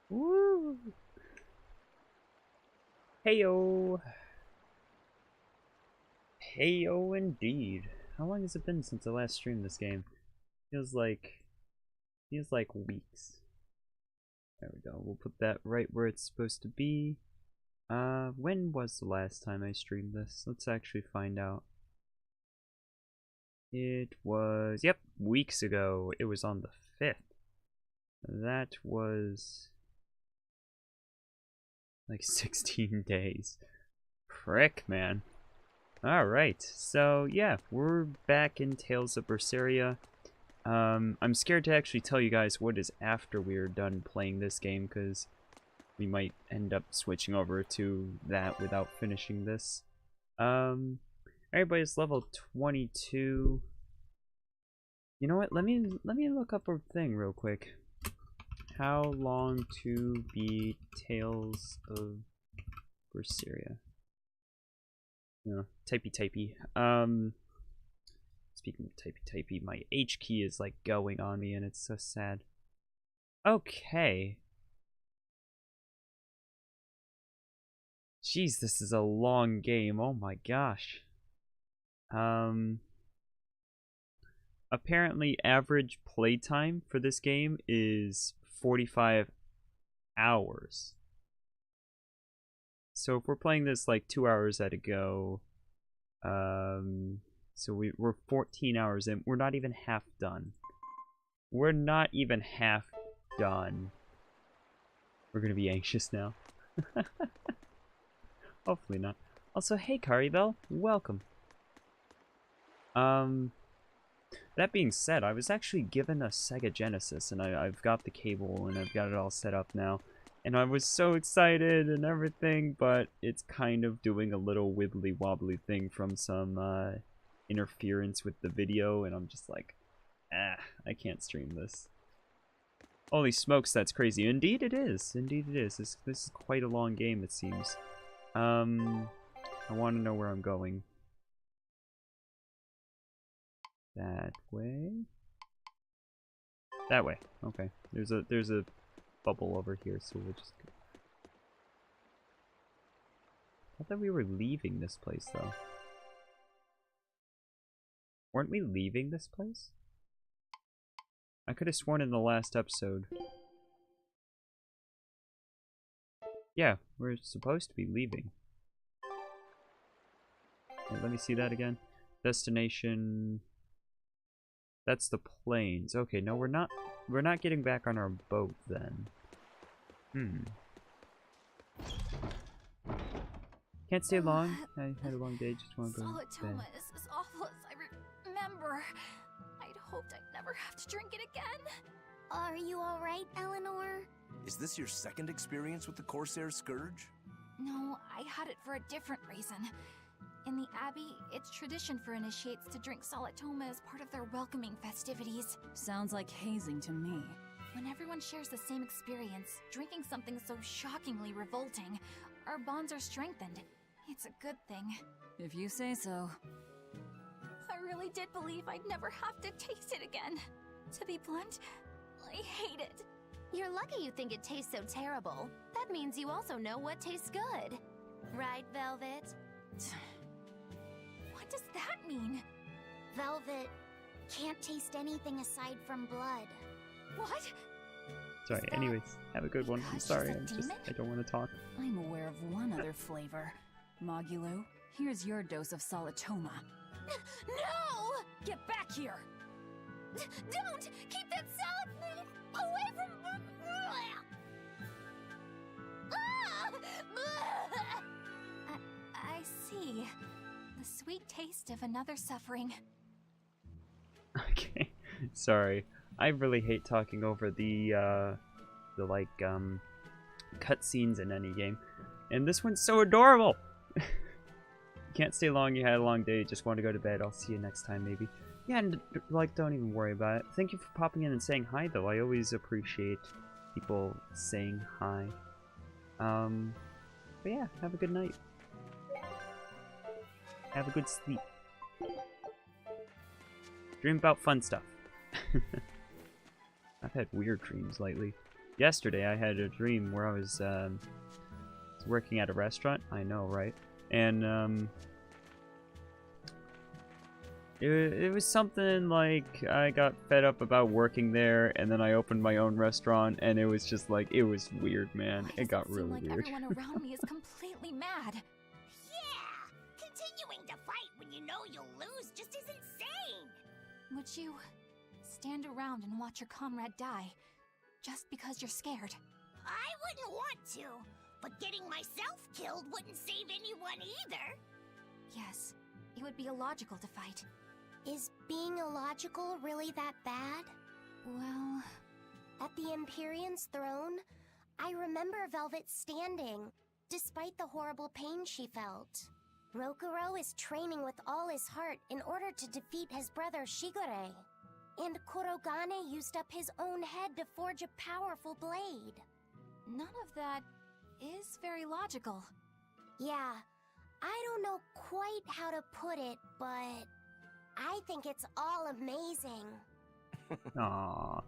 Woo! Heyo! Heyo indeed. How long has it been since I last streamed this game? Feels like weeks. There we go. We'll put that right where it's supposed to be. When was the last time I streamed this? Let's actually find out. It was, yep, weeks ago. It was on the 5th. That was like 16 days. Frick, man. Alright, so yeah, we're back in Tales of Berseria. I'm scared to actually tell you guys what is after we're done playing this game, because we might end up switching over to that without finishing this. Everybody's level 22. You know what, let me look up a thing real quick. How long to beat Tales of Berseria? You know, typey. Speaking of typey, my H key is like going on me and it's so sad. Okay. Jeez, this is a long game. Oh my gosh. Apparently average playtime for this game is 45 hours. So if we're playing this like 2 hours at a go, so we're 14 hours in. We're not even half done. We're not even half done. We're gonna be anxious now. Hopefully not. Also, hey Caribel, welcome. That being said, I was actually given a Sega Genesis, and I've got the cable, and I've got it all set up now. And I was so excited and everything, but it's kind of doing a little wibbly wobbly thing from some interference with the video, and I'm just like, I can't stream this. Holy smokes, that's crazy. Indeed it is. Indeed it is. This is quite a long game, it seems. I want to know where I'm going. That way? That way. Okay. There's a bubble over here, so we'll just go. I thought we were leaving this place, though. Weren't we leaving this place? I could have sworn in the last episode. Yeah, we're supposed to be leaving. Wait, let me see that again. Destination. That's the plains. Okay, no, we're not getting back on our boat then. Can't stay long. I had a long day, just want to go to bed. Solitoma is as awful as I remember. I'd hoped I'd never have to drink it again. Are you alright, Eleanor? Is this your second experience with the Corsair Scourge? No, I had it for a different reason. In the Abbey, it's tradition for initiates to drink Solitoma as part of their welcoming festivities. Sounds like hazing to me. When everyone shares the same experience, drinking something so shockingly revolting, our bonds are strengthened. It's a good thing. If you say so. I really did believe I'd never have to taste it again. To be blunt, I hate it. You're lucky you think it tastes so terrible. That means you also know what tastes good. Right, Velvet? What does that mean? Velvet can't taste anything aside from blood. What? Sorry, anyways, have a good one. I'm Gosh, sorry, she's a demon? I don't want to talk. I'm aware of one other flavor. Mogulu, here's your dose of Solitoma. No! Get back here! Don't! Keep that salad away from... I see. The sweet taste of another suffering. Okay, sorry. I really hate talking over the cutscenes in any game. And this one's so adorable! Can't stay long, you had a long day, just want to go to bed. I'll see you next time, maybe. Yeah, and, like, don't even worry about it. Thank you for popping in and saying hi, though. I always appreciate people saying hi. But yeah, have a good night. Have a good sleep. Dream about fun stuff. I've had weird dreams lately. yesterday I had a dream where I was working at a restaurant. I know, right? And it was something like I got fed up about working there, and then I opened my own restaurant, and it was just like, it was weird, man. It got really like weird. Everyone around me is completely mad. Yeah! Continuing to fight when you know you'll lose just is insane! Would you stand around and watch your comrade die just because you're scared? I wouldn't want to, but getting myself killed wouldn't save anyone either. Yes, it would be illogical to fight. Is being illogical really that bad? Well, At the Empyrean's throne, I remember Velvet standing, despite the horrible pain she felt. Rokuro is training with all his heart in order to defeat his brother Shigure. And Kurogane used up his own head to forge a powerful blade. none of that is very logical. Yeah, I don't know quite how to put it, but I think it's all amazing. Aww.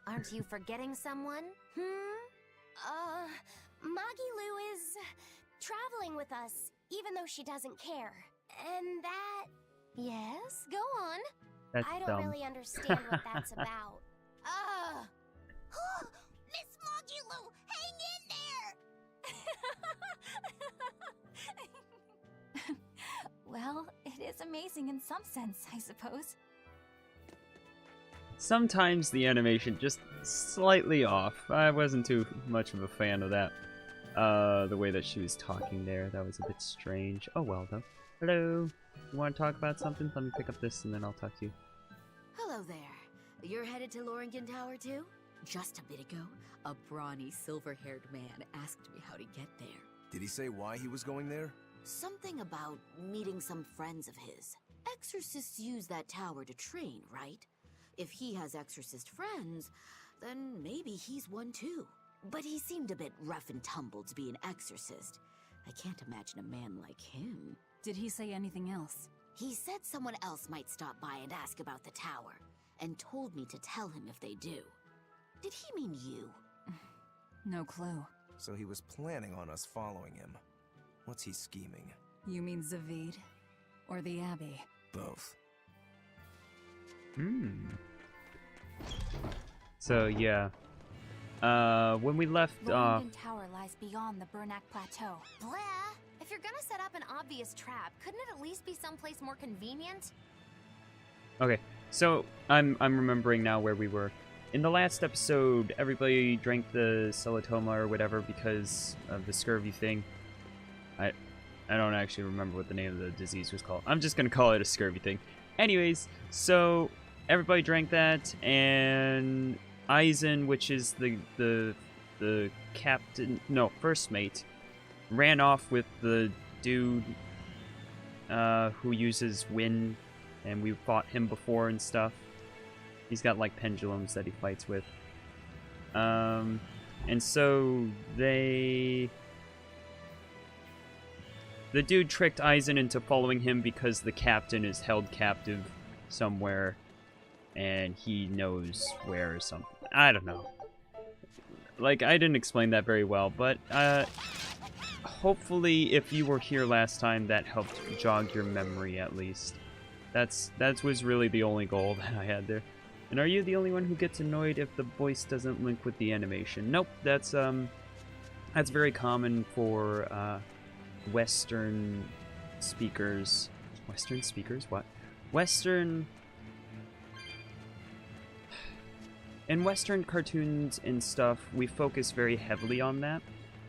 Aren't you forgetting someone? Magilu is traveling with us, even though she doesn't care. And that... Yes, go on. That's I don't dumb. really understand what that's about. Miss Magilu, hang in there! Well, it is amazing in some sense, I suppose. Sometimes the animation just slightly off. I wasn't too much of a fan of that. The way that she was talking there, that was a bit strange. Oh well, though. Hello. You want to talk about something? Let me pick up this and then I'll talk to you. Hello there. You're headed to Loringen Tower too? Just a bit ago, a brawny, silver-haired man asked me how to get there. Did he say why he was going there? Something about meeting some friends of his. Exorcists use that tower to train, right? If he has exorcist friends, then maybe he's one too. But he seemed a bit rough and tumble to be an exorcist. I can't imagine a man like him. Did he say anything else? He said someone else might stop by and ask about the tower, and told me to tell him if they do. Did he mean you? No clue. So he was planning on us following him. What's he scheming? You mean Zavid? Or the Abbey? Both. So yeah. When we left off, Loringen Tower lies beyond the Bernac Plateau. Blah! If you're gonna set up an obvious trap, couldn't it at least be someplace more convenient? okay, so I'm remembering now where we were. In the last episode, everybody drank the Celatoma or whatever because of the scurvy thing. I don't actually remember what the name of the disease was called. I'm just gonna call it a scurvy thing. Anyways, so everybody drank that, and Aizen, which is the captain, no, first mate, ran off with the dude who uses wind, and we fought him before and stuff. He's got like pendulums that he fights with. And so the dude tricked Aizen into following him because the captain is held captive somewhere and he knows where or something. I don't know. Like, I didn't explain that very well, but hopefully if you were here last time, that helped jog your memory at least. That was really the only goal that I had there. And are you the only one who gets annoyed if the voice doesn't link with the animation? Nope, that's very common for Western speakers. Western speakers? What? In Western cartoons and stuff, we focus very heavily on that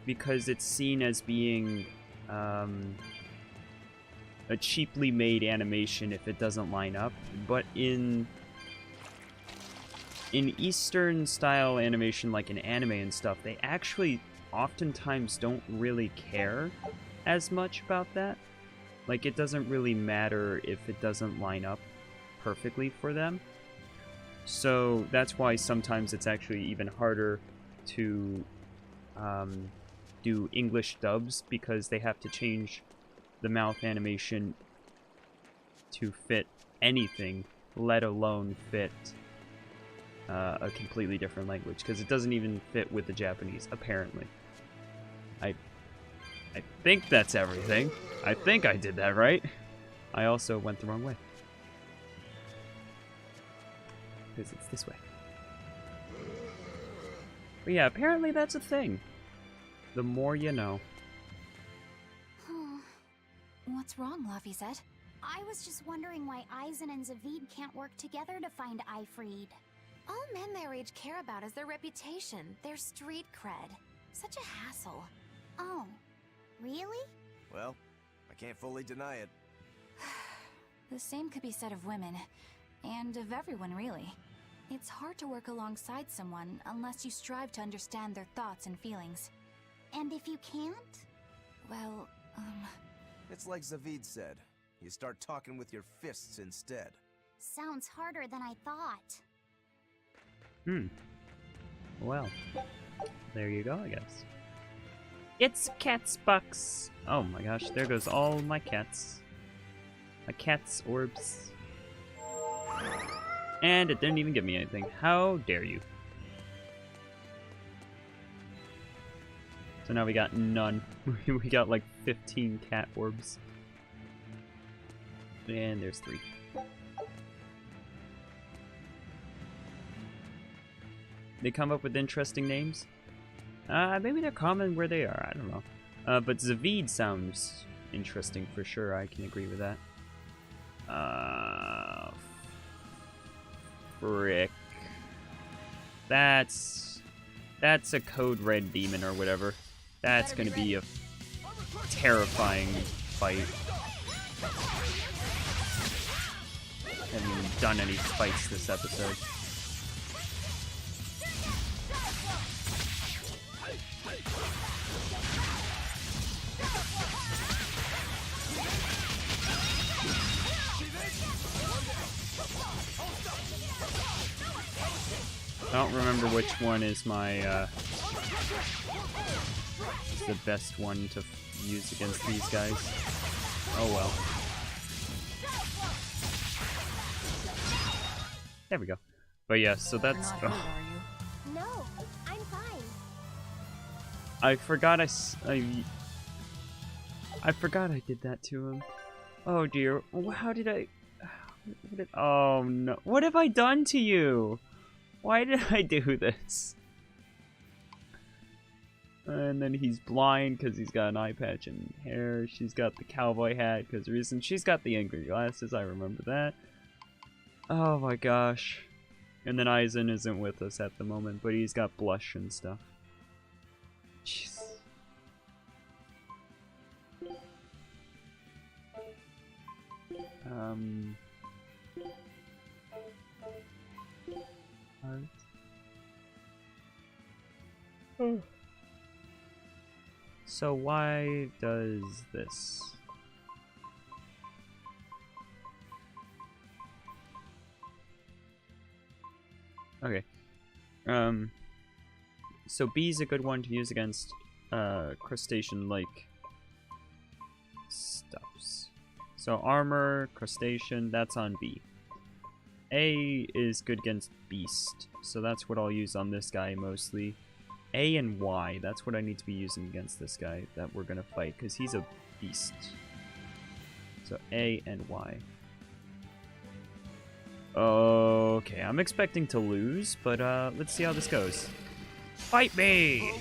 because it's seen as being a cheaply made animation if it doesn't line up. But in Eastern style animation, like in anime and stuff, they actually oftentimes don't really care as much about that. Like, it doesn't really matter if it doesn't line up perfectly for them. So that's why sometimes it's actually even harder to do English dubs, because they have to change the mouth animation to fit anything, let alone fit a completely different language, because it doesn't even fit with the Japanese, apparently. I think that's everything. I think I did that right. I also went the wrong way. Because it's this way. But yeah, apparently that's a thing. The more you know. What's wrong, Laphicet? I was just wondering why Aizen and Zavid can't work together to find Ifried. All men their age care about is their reputation, their street cred. Such a hassle. Oh, really? Well, I can't fully deny it. The same could be said of women, and of everyone, really. It's hard to work alongside someone unless you strive to understand their thoughts and feelings. And if you can't? Well, It's like Zavid said. You start talking with your fists instead. Sounds harder than I thought. Well, there you go, I guess. It's Cat's Bucks! Oh my gosh, there goes all my cats. My cat's orbs. And it didn't even give me anything. How dare you? So now we got none. We got like 15 cat orbs. And there's 3. They come up with interesting names. Maybe they're common where they are, I don't know. But Zavid sounds interesting for sure, I can agree with that. Frick. That's a code red demon or whatever. That's gonna be a terrifying fight. Haven't even done any fights this episode. I don't remember which one is my, is the best one to use against these guys. Oh well. There we go. But yeah, so that's... You're not hurt, are you? No, I'm fine. I forgot I forgot I did that to him. Oh dear. How did I... oh no. What have I done to you? Why did I do this? And then he's blind because he's got an eye patch and hair. She's got the cowboy hat because reason. She's got the angry glasses, I remember that. Oh my gosh. And then Aizen isn't with us at the moment, but he's got blush and stuff. Jeez. So why does this? Okay. So B is a good one to use against crustacean-like stuffs. So armor, crustacean, that's on B. A is good against beast, so that's what I'll use on this guy mostly. A and Y, that's what I need to be using against this guy that we're gonna fight, because he's a beast. So A and Y. Okay, I'm expecting to lose, but let's see how this goes. Fight me!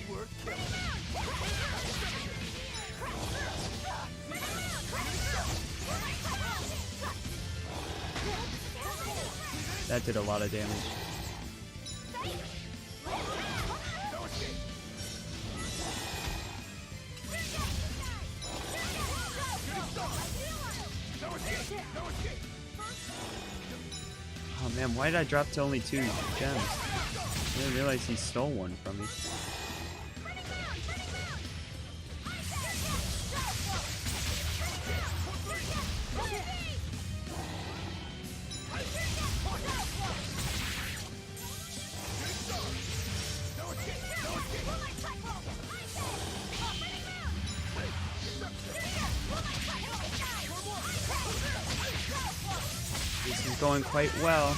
That did a lot of damage. Oh man, why did I drop to only 2 gems? I didn't realize he stole one from me. This is going quite well.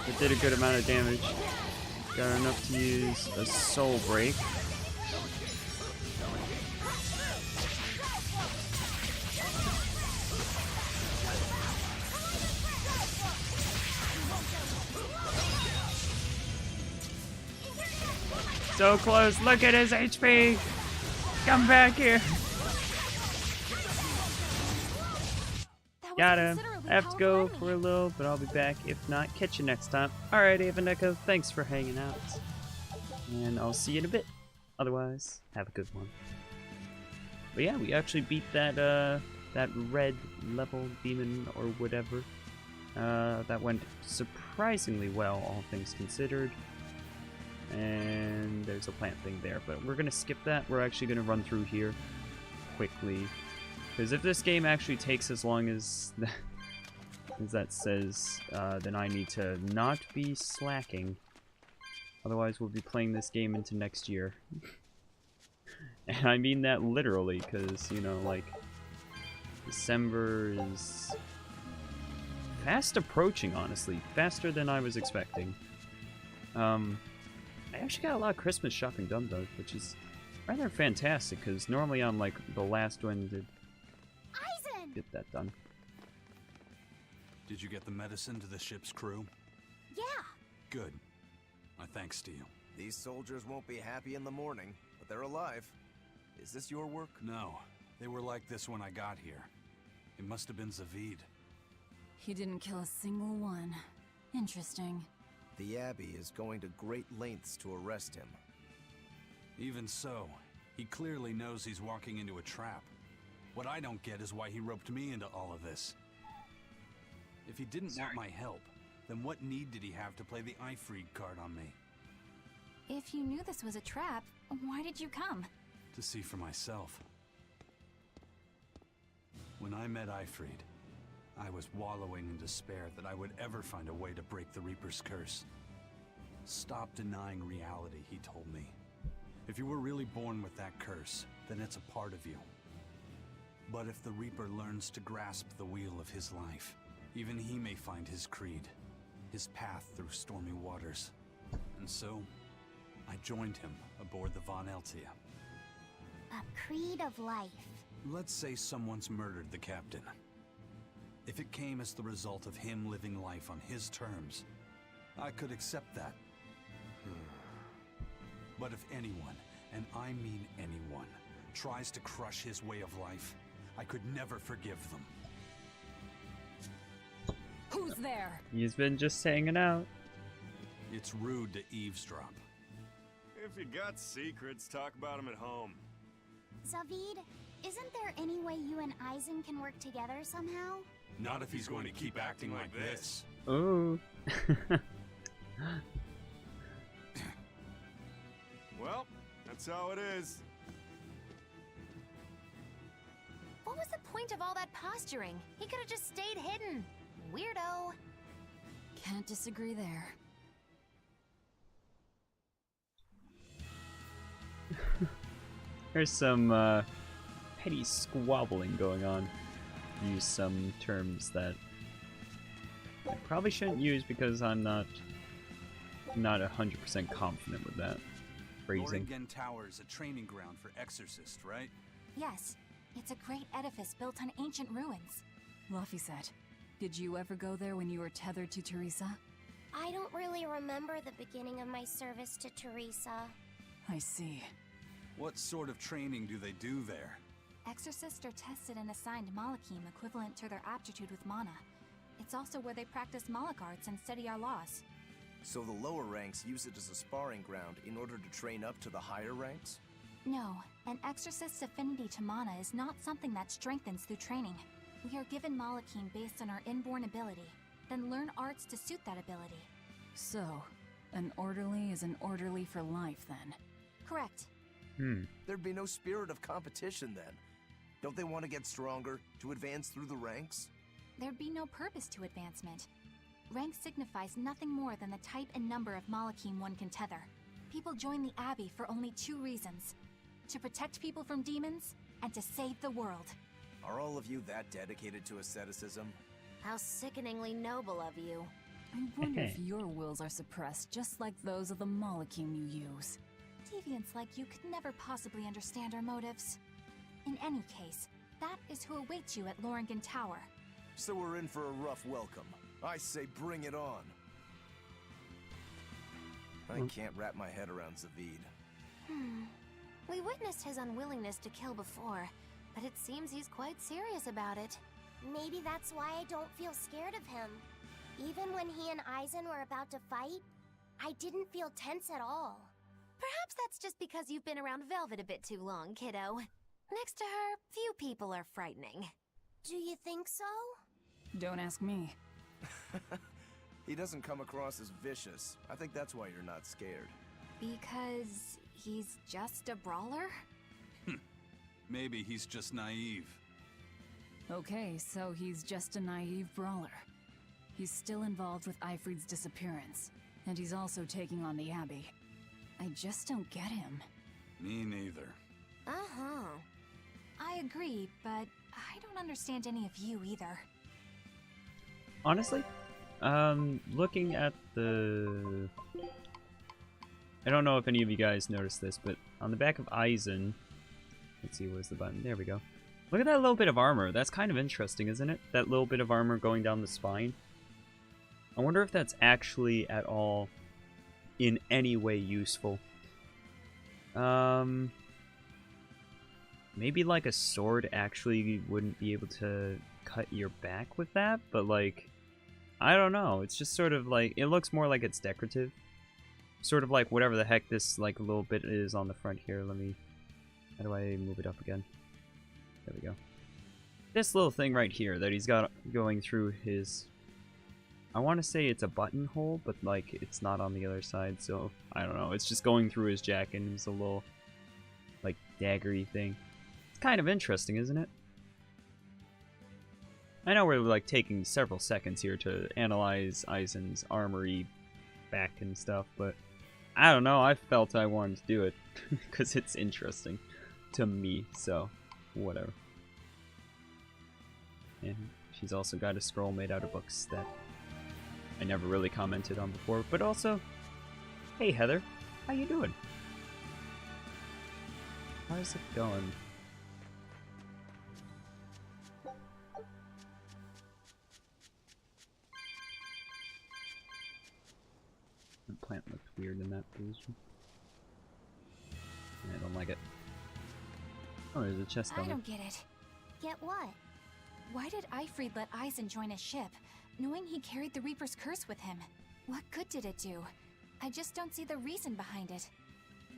It did a good amount of damage. Got enough to use a soul break. So close. Look at his HP. Come back here. Got him. I have to go for a little, but I'll be back. If not, catch you next time. Alright, Neko, thanks for hanging out. And I'll see you in a bit. Otherwise, have a good one. But yeah, we actually beat that red level demon or whatever. That went surprisingly well, all things considered. And there's a plant thing there, but we're gonna skip that. We're actually gonna run through here quickly. Because if this game actually takes as long as that says, then I need to not be slacking. Otherwise, we'll be playing this game into next year. And I mean that literally, because, you know, like, December is fast approaching, honestly. Faster than I was expecting. I actually got a lot of Christmas shopping done, though, which is rather fantastic, because normally I'm, like, the last one to get that done. Did you get the medicine to the ship's crew? Yeah. Good. My thanks to you. These soldiers won't be happy in the morning, but they're alive. Is this your work? No. They were like this when I got here. It must have been Zavid. He didn't kill a single one. Interesting. The Abbey is going to great lengths to arrest him. Even so, he clearly knows he's walking into a trap. What I don't get is why he roped me into all of this. If he didn't want my help, then what need did he have to play the Ifreed card on me? If you knew this was a trap, why did you come? To see for myself. When I met Ifreed, I was wallowing in despair that I would ever find a way to break the Reaper's curse. Stop denying reality, he told me. If you were really born with that curse, then it's a part of you. But if the Reaper learns to grasp the wheel of his life, even he may find his creed, his path through stormy waters. And so, I joined him aboard the Von Eltia. A creed of life. Let's say someone's murdered the captain. If it came as the result of him living life on his terms, I could accept that. But if anyone, and I mean anyone, tries to crush his way of life, I could never forgive them. Who's there? He's been just hanging out. It's rude to eavesdrop. If you got secrets, talk about them at home. Zavid, isn't there any way you and Eisen can work together somehow? Not if he's going to keep acting like this. Oh. Well, that's how it is. What was the point of all that posturing? He could have just stayed hidden. Weirdo. Can't disagree there. There's some petty squabbling going on. Use some terms that I probably shouldn't use because I'm not 100% confident with that phrasing. Oringen Tower is a training ground for exorcists, right? Yes, it's a great edifice built on ancient ruins. Laphicet, did you ever go there when you were tethered to Teresa? I don't really remember the beginning of my service to Teresa. I see. What sort of training do they do there? Exorcists are tested and assigned Malachim equivalent to their aptitude with mana. It's also where they practice Malach arts and study our laws. So the lower ranks use it as a sparring ground in order to train up to the higher ranks? No, an exorcist's affinity to mana is not something that strengthens through training. We are given Malachim based on our inborn ability, then learn arts to suit that ability. So, an orderly is an orderly for life then? Correct. There'd be no spirit of competition then. Don't they want to get stronger, to advance through the ranks? There'd be no purpose to advancement. Rank signifies nothing more than the type and number of Malachim one can tether. People join the Abbey for only 2 reasons. To protect people from demons, and to save the world. Are all of you that dedicated to asceticism? How sickeningly noble of you. I wonder if your wills are suppressed just like those of the molecule you use. Deviants like you could never possibly understand our motives. In any case, that is who awaits you at Loringen Tower. So we're in for a rough welcome. I say bring it on. I can't wrap my head around Zavid. We witnessed his unwillingness to kill before, but it seems he's quite serious about it. Maybe that's why I don't feel scared of him. Even when he and Eisen were about to fight, I didn't feel tense at all. Perhaps that's just because you've been around Velvet a bit too long, kiddo. Next to her, few people are frightening. Do you think so? Don't ask me. He doesn't come across as vicious. I think that's why you're not scared. Because he's just a brawler? Maybe he's just naive. Okay, so he's just a naive brawler. He's still involved with Eifried's disappearance, and he's also taking on the Abbey. I just don't get him. Me neither. Uh-huh. I agree, but I don't understand any of you either. Honestly, looking at the... I don't know if any of you guys noticed this, but on the back of Eisen... Let's see, where's the button? There we go. Look at that little bit of armor. That's kind of interesting, isn't it? That little bit of armor going down the spine. I wonder if that's actually at all in any way useful. Maybe like a sword actually wouldn't be able to cut your back with that, but like, I don't know. It's just sort of like, it looks more like it's decorative. Sort of like whatever the heck this like little bit is on the front here. Let me, how do I move it up again? There we go. This little thing right here that he's got going through his, I want to say it's a buttonhole, but like it's not on the other side, so I don't know. It's just going through his jacket and it's a little like daggery thing. It's kind of interesting, isn't it? I know we're like taking several seconds here to analyze Eisen's armory back and stuff, but I don't know. I felt I wanted to do it because it's interesting to me, so whatever. And she's also got a scroll made out of books that I never really commented on before, but also, hey Heather, how you doing? How's it going? The plant looked weird in that position. I don't like it. Oh, there's a chest down I there. don't get it. Get what? Why did Eifried let Eisen join his ship, knowing he carried the Reaper's curse with him? What good did it do? I just don't see the reason behind it.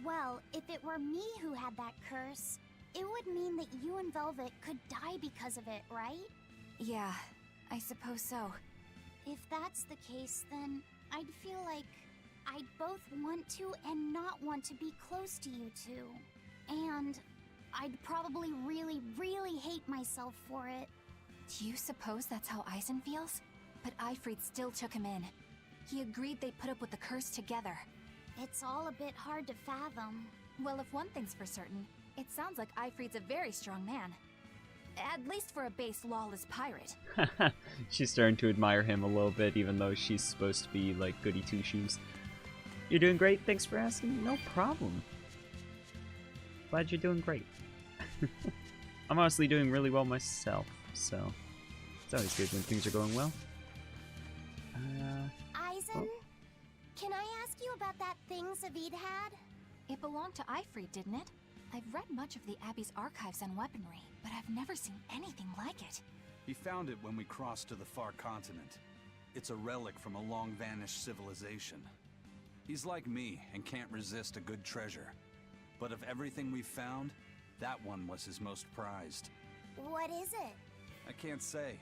Well, if it were me who had that curse, it would mean that you and Velvet could die because of it, right? Yeah, I suppose so. If that's the case, then I'd feel like I'd both want to and not want to be close to you two. And I'd probably really, really hate myself for it. Do you suppose that's how Eisen feels? But Eifried still took him in. He agreed they'd put up with the curse together. It's all a bit hard to fathom. Well, if one thing's for certain, it sounds like Eifried's a very strong man. At least for a base, lawless pirate. She's starting to admire him a little bit, even though she's supposed to be like goody two-shoes. You're doing great, thanks for asking. No problem. Glad you're doing great. I'm honestly doing really well myself, so it's always good when things are going well. Eisen, can I ask you about that thing Zavid had? It belonged to Eifried, didn't it? I've read much of the Abbey's archives on weaponry, but I've never seen anything like it. He found it when we crossed to the far continent. It's a relic from a long-vanished civilization. He's like me and can't resist a good treasure. But of everything we've found, that one was his most prized. What is it? I can't say.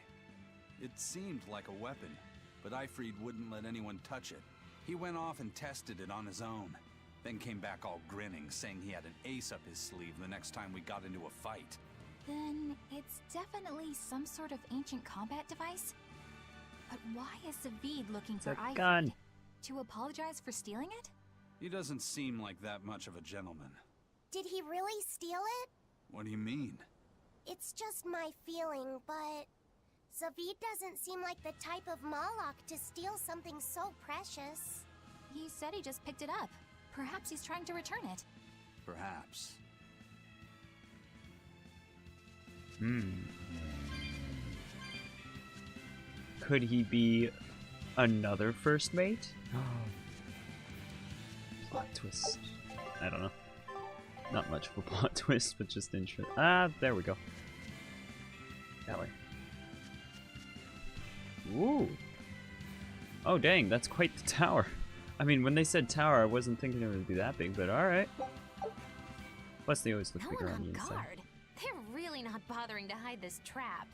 It seemed like a weapon, but Eifried wouldn't let anyone touch it. He went off and tested it on his own, then came back all grinning, saying he had an ace up his sleeve the next time we got into a fight. Then it's definitely some sort of ancient combat device? But why is Zavid looking for a Eifried? gun. To apologize for stealing it? He doesn't seem like that much of a gentleman. Did he really steal it? What do you mean? It's just my feeling, but Zavid doesn't seem like the type of Malak to steal something so precious. He said he just picked it up. Perhaps he's trying to return it. Perhaps. Could he be another first mate? Plot twist. I don't know. Not much of a plot twist, but just interesting. Ah, there we go. That way. Ooh. Oh, dang, that's quite the tower. I mean, when they said tower, I wasn't thinking it would be that big, but alright. Plus, they always look No bigger one on the on inside. guard. They're really not bothering to hide this trap.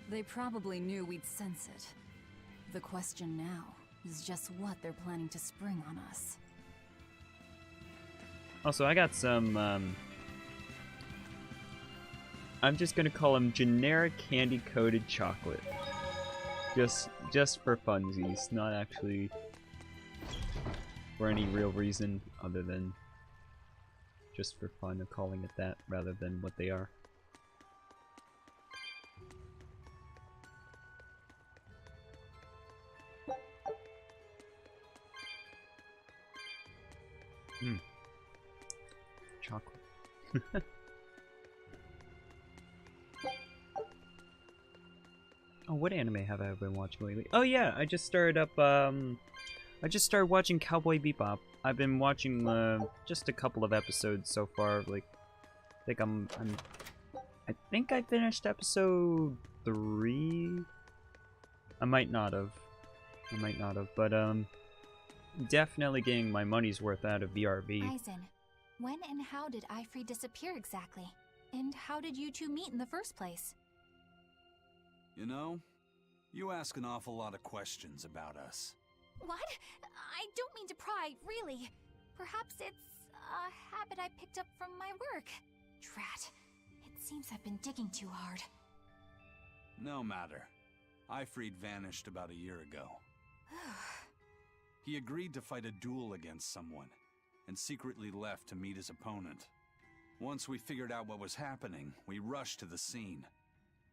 They probably knew we'd sense it. The question now is just what they're planning to spring on us. Also, I got some, I'm just gonna call them generic candy-coated chocolate. Just for funsies, not actually for any real reason other than just for fun of calling it that rather than what they are. Chocolate. Oh, what anime have I been watching lately? Oh yeah, I just started up, I just started watching Cowboy Bebop. I've been watching, just a couple of episodes so far, like, I think I finished episode 3? I might not have, but, definitely getting my money's worth out of VRV. Aizen, when and how did Ifri disappear exactly? And how did you two meet in the first place? You know, you ask an awful lot of questions about us. What? I don't mean to pry, really. Perhaps it's a habit I picked up from my work. Drat. It seems I've been digging too hard. No matter. Ifrid vanished about a year ago. He agreed to fight a duel against someone, and secretly left to meet his opponent. Once we figured out what was happening, we rushed to the scene.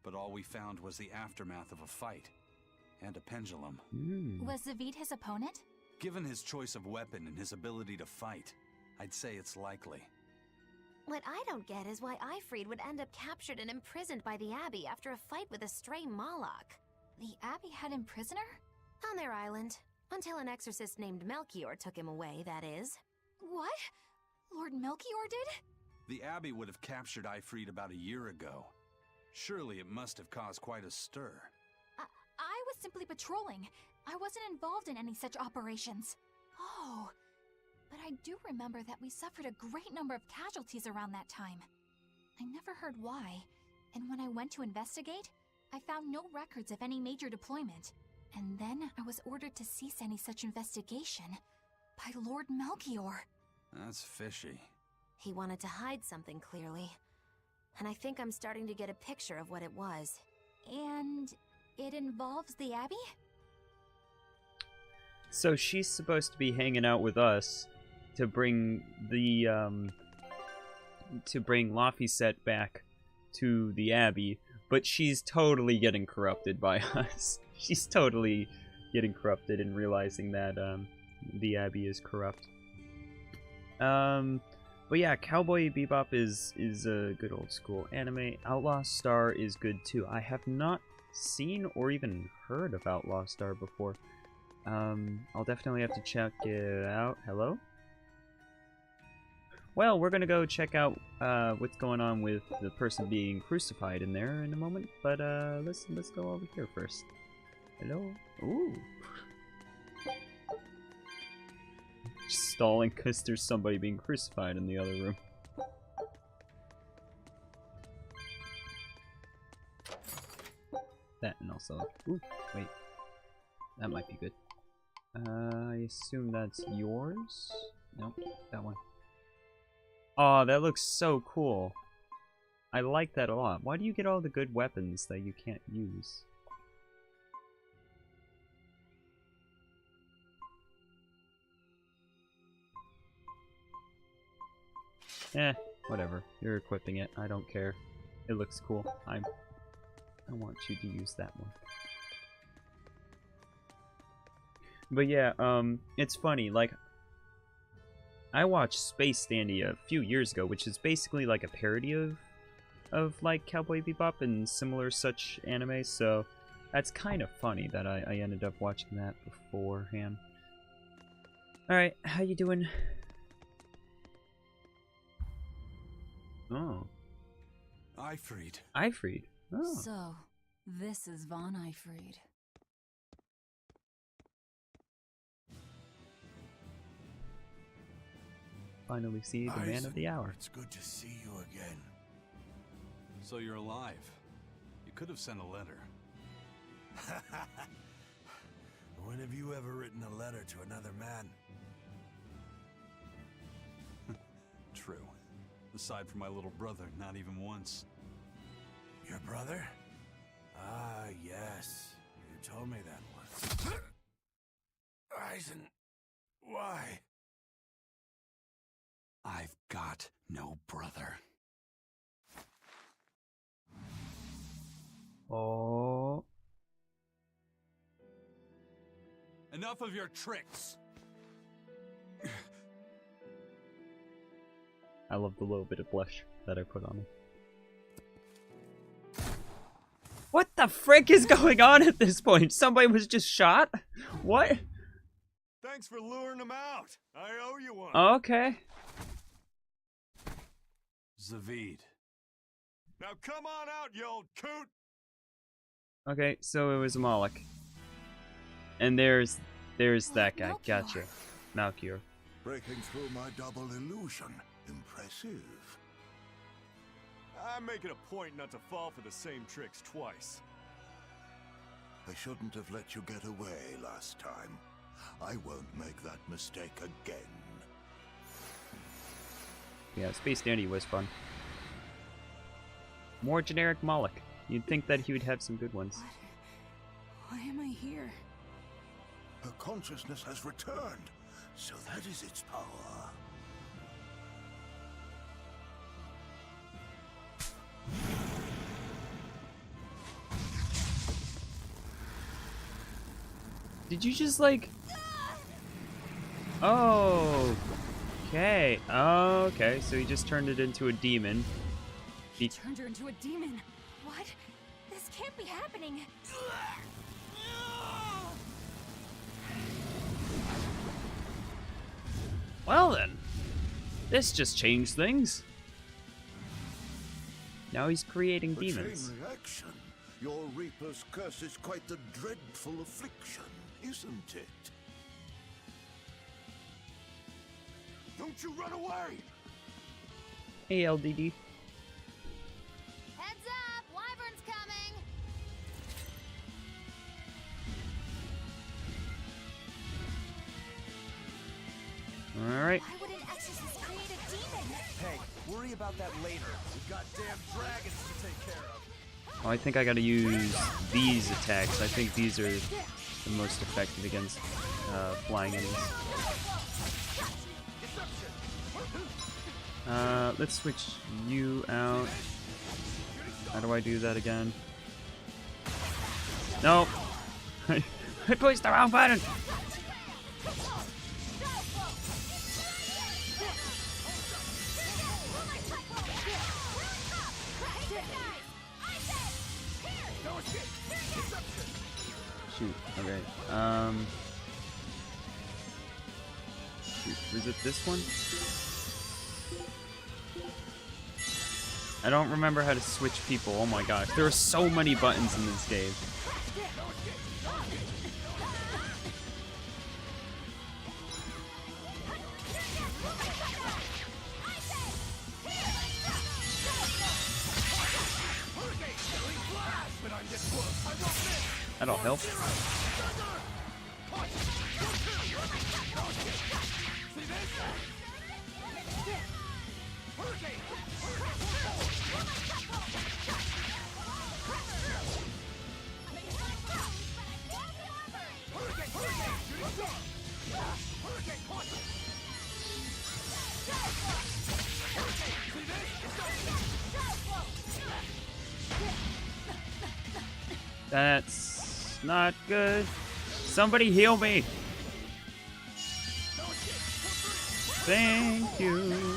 But all we found was the aftermath of a fight, and a pendulum. Was Zavid his opponent? Given his choice of weapon and his ability to fight, I'd say it's likely. What I don't get is why Ifrid would end up captured and imprisoned by the Abbey after a fight with a stray Malak. The Abbey had him prisoner? On their island. Until an exorcist named Melchior took him away, that is. What? Lord Melchior did? The Abbey would have captured Ifrid about a year ago. Surely it must have caused quite a stir. I was simply patrolling. I wasn't involved in any such operations. Oh, but I do remember that we suffered a great number of casualties around that time. I never heard why, and when I went to investigate, I found no records of any major deployment. And then I was ordered to cease any such investigation by Lord Melchior. That's fishy. He wanted to hide something, clearly. And I think I'm starting to get a picture of what it was. And it involves the Abbey? So she's supposed to be hanging out with us to bring the, to bring Laphicet back to the Abbey, but she's totally getting corrupted by us. She's totally getting corrupted and realizing that, the Abbey is corrupt. But yeah, Cowboy Bebop is a good old school anime. Outlaw Star is good too. I have not seen or even heard of Outlaw Star before. I'll definitely have to check it out. Hello? Well, we're gonna go check out what's going on with the person being crucified in there in a moment. But let's go over here first. Hello? Ooh. Just stalling because there's somebody being crucified in the other room. That and also, ooh, wait, that might be good. I assume that's yours? Nope, that one. Oh, that looks so cool. I like that a lot. Why do you get all the good weapons that you can't use? Eh, whatever. You're equipping it. I don't care. It looks cool. I'm I want you to use that one. But yeah, it's funny, like, I watched Space Dandy a few years ago, which is basically like a parody of like Cowboy Bebop and similar such anime, so that's kind of funny that I ended up watching that beforehand. Alright, how you doing? Oh. Ifried. Ifried. Oh. So, this is Von Ifried. Finally see the man of the hour. It's good to see you again. So you're alive. You could have sent a letter. When have you ever written a letter to another man? True. Aside from my little brother, not even once. Your brother? Ah, yes. You told me that once. Eisen, why? I've got no brother. Oh. Enough of your tricks! I love the little bit of blush that I put on him. What the frick is going on at this point? Somebody was just shot? What? Thanks for luring him out. I owe you one. Okay. Zavid. Now come on out, you old coot. Okay, so it was a Moloch. And there's that guy. Gotcha. Malkior. Breaking through my double illusion. Impressive. I make it a point not to fall for the same tricks twice. I shouldn't have let you get away last time. I won't make that mistake again. Yeah, Space Dandy was fun. More generic Moloch. You'd think that he would have some good ones. Why am I here? Her consciousness has returned, so that is its power. Did you just like... Oh, okay. Okay, so he just turned it into a demon. He turned her into a demon. What? This can't be happening. Well then, this just changed things. Now he's creating A demons. chain reaction. Your Reaper's curse is quite a dreadful affliction, isn't it? Don't you run away! Hey, LDD. Heads up! Wyvern's coming! Alright. Why would an exorcist create a demon? Hey, worry about that later. We've got damn dragons to take care of. Oh, I think I gotta use these attacks. I think these are the most effective against flying enemies. Let's switch you out. How do I do that again? No! I pushed the wrong button! Shoot, okay. Shoot, was it this one? I don't remember how to switch people. Oh my gosh, there are so many buttons in this game. That'll help. That's not good. Somebody heal me. Thank you.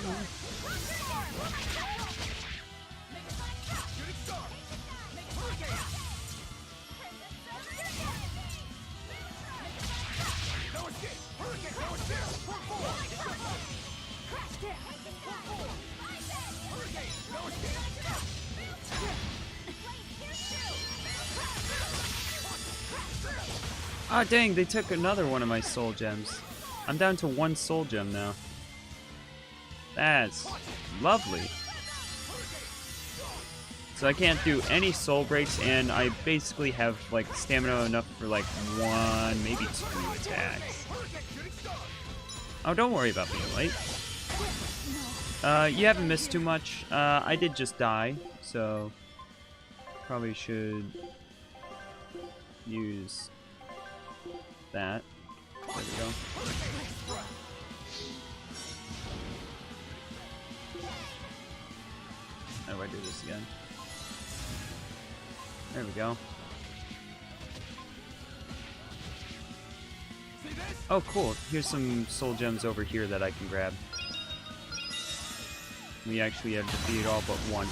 Ah, dang, they took another one of my soul gems. I'm down to 1 soul gem now. That's lovely. So I can't do any soul breaks, and I basically have, like, stamina enough for, like, 1, maybe 2 attacks. Oh, don't worry about being late. You haven't missed too much. I did just die, so probably should use that. There we go. How do I do this again? There we go. Oh, cool. Here's some soul gems over here that I can grab. We actually have defeated all but 1.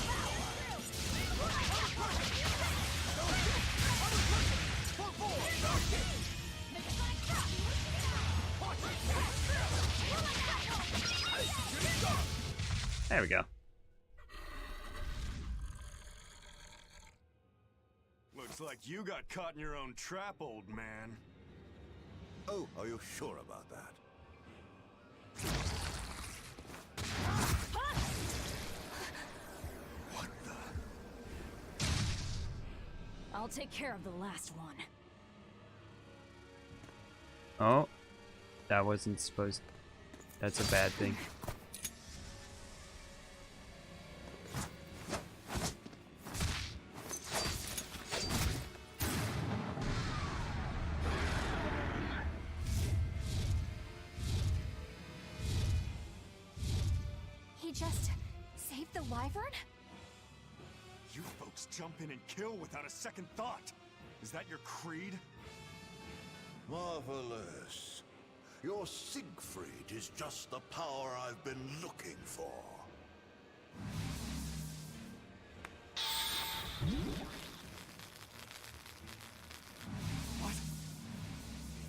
There we go. Looks like you got caught in your own trap, old man. Oh, are you sure about that? What the? I'll take care of the last one. Oh, that wasn't supposed. That's a bad thing. He just saved the wyvern? You folks jump in and kill without a second thought. Is that your creed? Marvelous. Your Siegfried is just the power I've been looking for. What?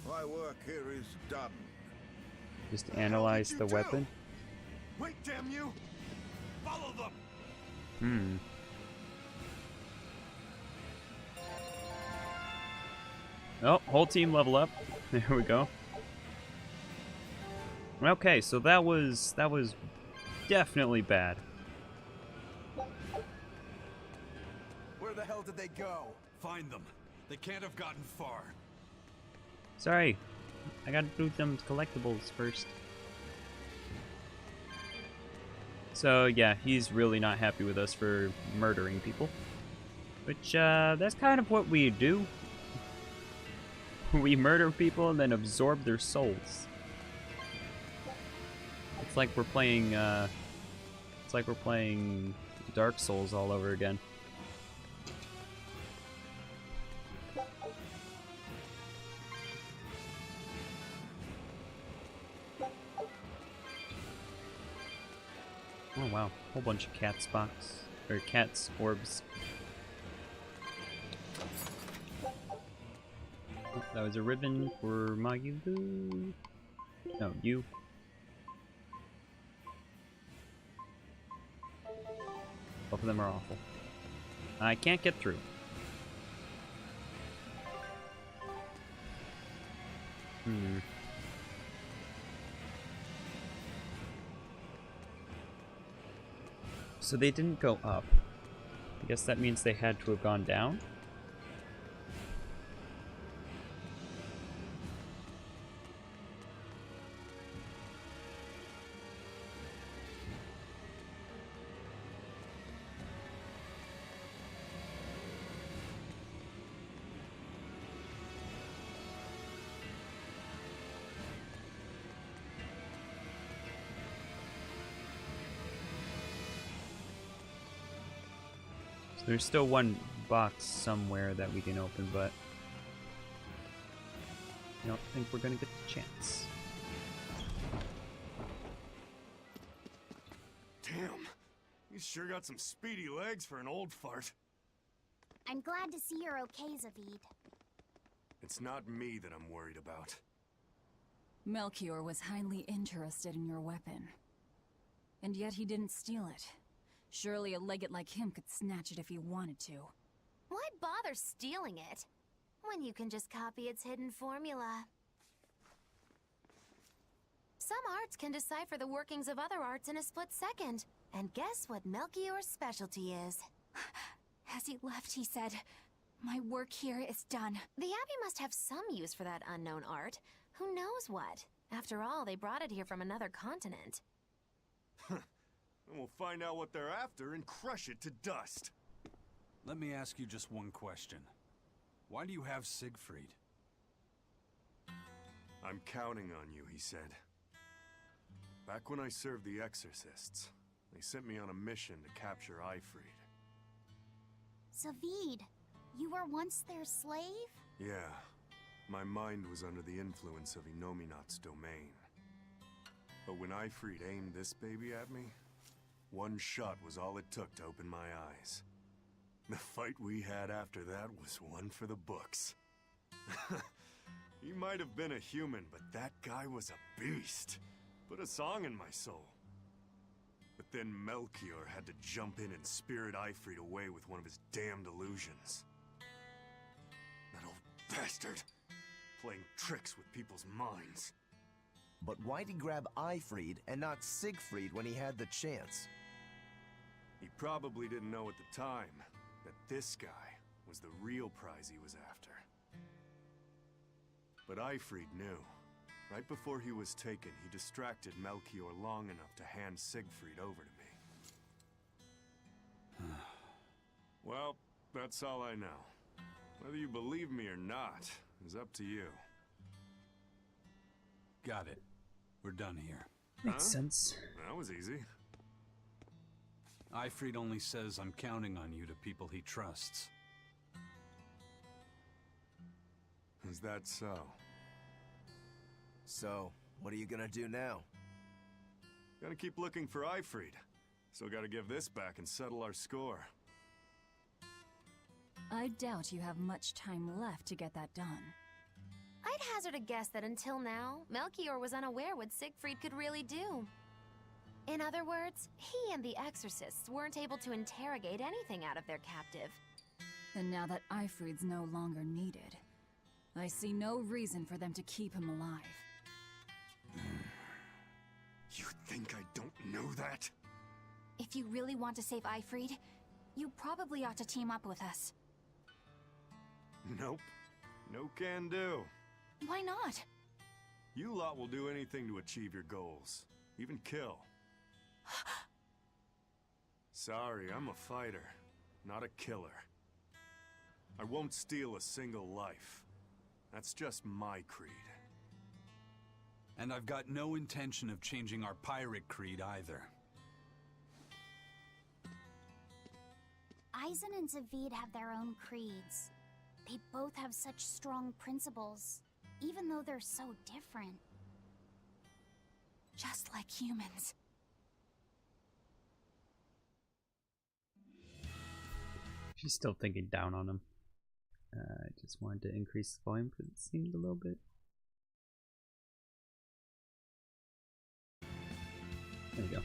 My work here is done. Just analyze the weapon. Wait, damn you! Follow them! Oh, whole team level up. There we go. Okay, so that was definitely bad. Where the hell did they go? Find them. They can't have gotten far. Sorry, I gotta do some collectibles first. So yeah, he's really not happy with us for murdering people. Which, that's kind of what we do. We murder people and then absorb their souls. It's like we're playing, Dark Souls all over again. Oh wow, whole bunch of cat's box, or cat's orbs. Oh, that was a ribbon for Magyulu. No, you. Both of them are awful. I can't get through. So they didn't go up. I guess that means they had to have gone down. There's still one box somewhere that we can open, but I don't think we're gonna get the chance. Damn, you sure got some speedy legs for an old fart. I'm glad to see you're okay, Zavid. It's not me that I'm worried about. Melchior was highly interested in your weapon. And yet he didn't steal it. Surely a legate like him could snatch it if he wanted to. Why bother stealing it when you can just copy its hidden formula? Some arts can decipher the workings of other arts in a split second. And guess what Melchior's specialty is? As he left, he said, "My work here is done." The Abbey must have some use for that unknown art. Who knows what? After all, they brought it here from another continent. And we'll find out what they're after and crush it to dust. Let me ask you just one question. Why do you have Siegfried? I'm counting on you, he said. Back when I served the Exorcists, they sent me on a mission to capture Eifried. Zavid, you were once their slave? Yeah, my mind was under the influence of Inominat's domain. But when Eifried aimed this baby at me, one shot was all it took to open my eyes. The fight we had after that was one for the books. He might have been a human, but that guy was a beast. Put a song in my soul. But then Melchior had to jump in and spirit Eifried away with one of his damned illusions. That old bastard! Playing tricks with people's minds. But why'd he grab Eifried and not Siegfried when he had the chance? He probably didn't know at the time that this guy was the real prize he was after. But Eifried knew. Right before he was taken, he distracted Melchior long enough to hand Siegfried over to me. Well, that's all I know. Whether you believe me or not is up to you. Got it. We're done here. Makes sense. That was easy. Eifried only says I'm counting on you to people he trusts. Is that so? So, what are you gonna do now? Gotta keep looking for Eifried. Still gotta give this back and settle our score. I doubt you have much time left to get that done. I'd hazard a guess that until now, Melchior was unaware what Siegfried could really do. In other words, he and the Exorcists weren't able to interrogate anything out of their captive. And now that Eifried's no longer needed, I see no reason for them to keep him alive. You think I don't know that? If you really want to save Eifried, you probably ought to team up with us. Nope. No can do. Why not? You lot will do anything to achieve your goals. Even kill. Sorry, I'm a fighter, not a killer. I won't steal a single life. That's just my creed. And I've got no intention of changing our pirate creed either. Eisen and Zavid have their own creeds. They both have such strong principles, even though they're so different. Just like humans. She's still thinking down on him. I just wanted to increase the volume because it seemed a little bit. There we go.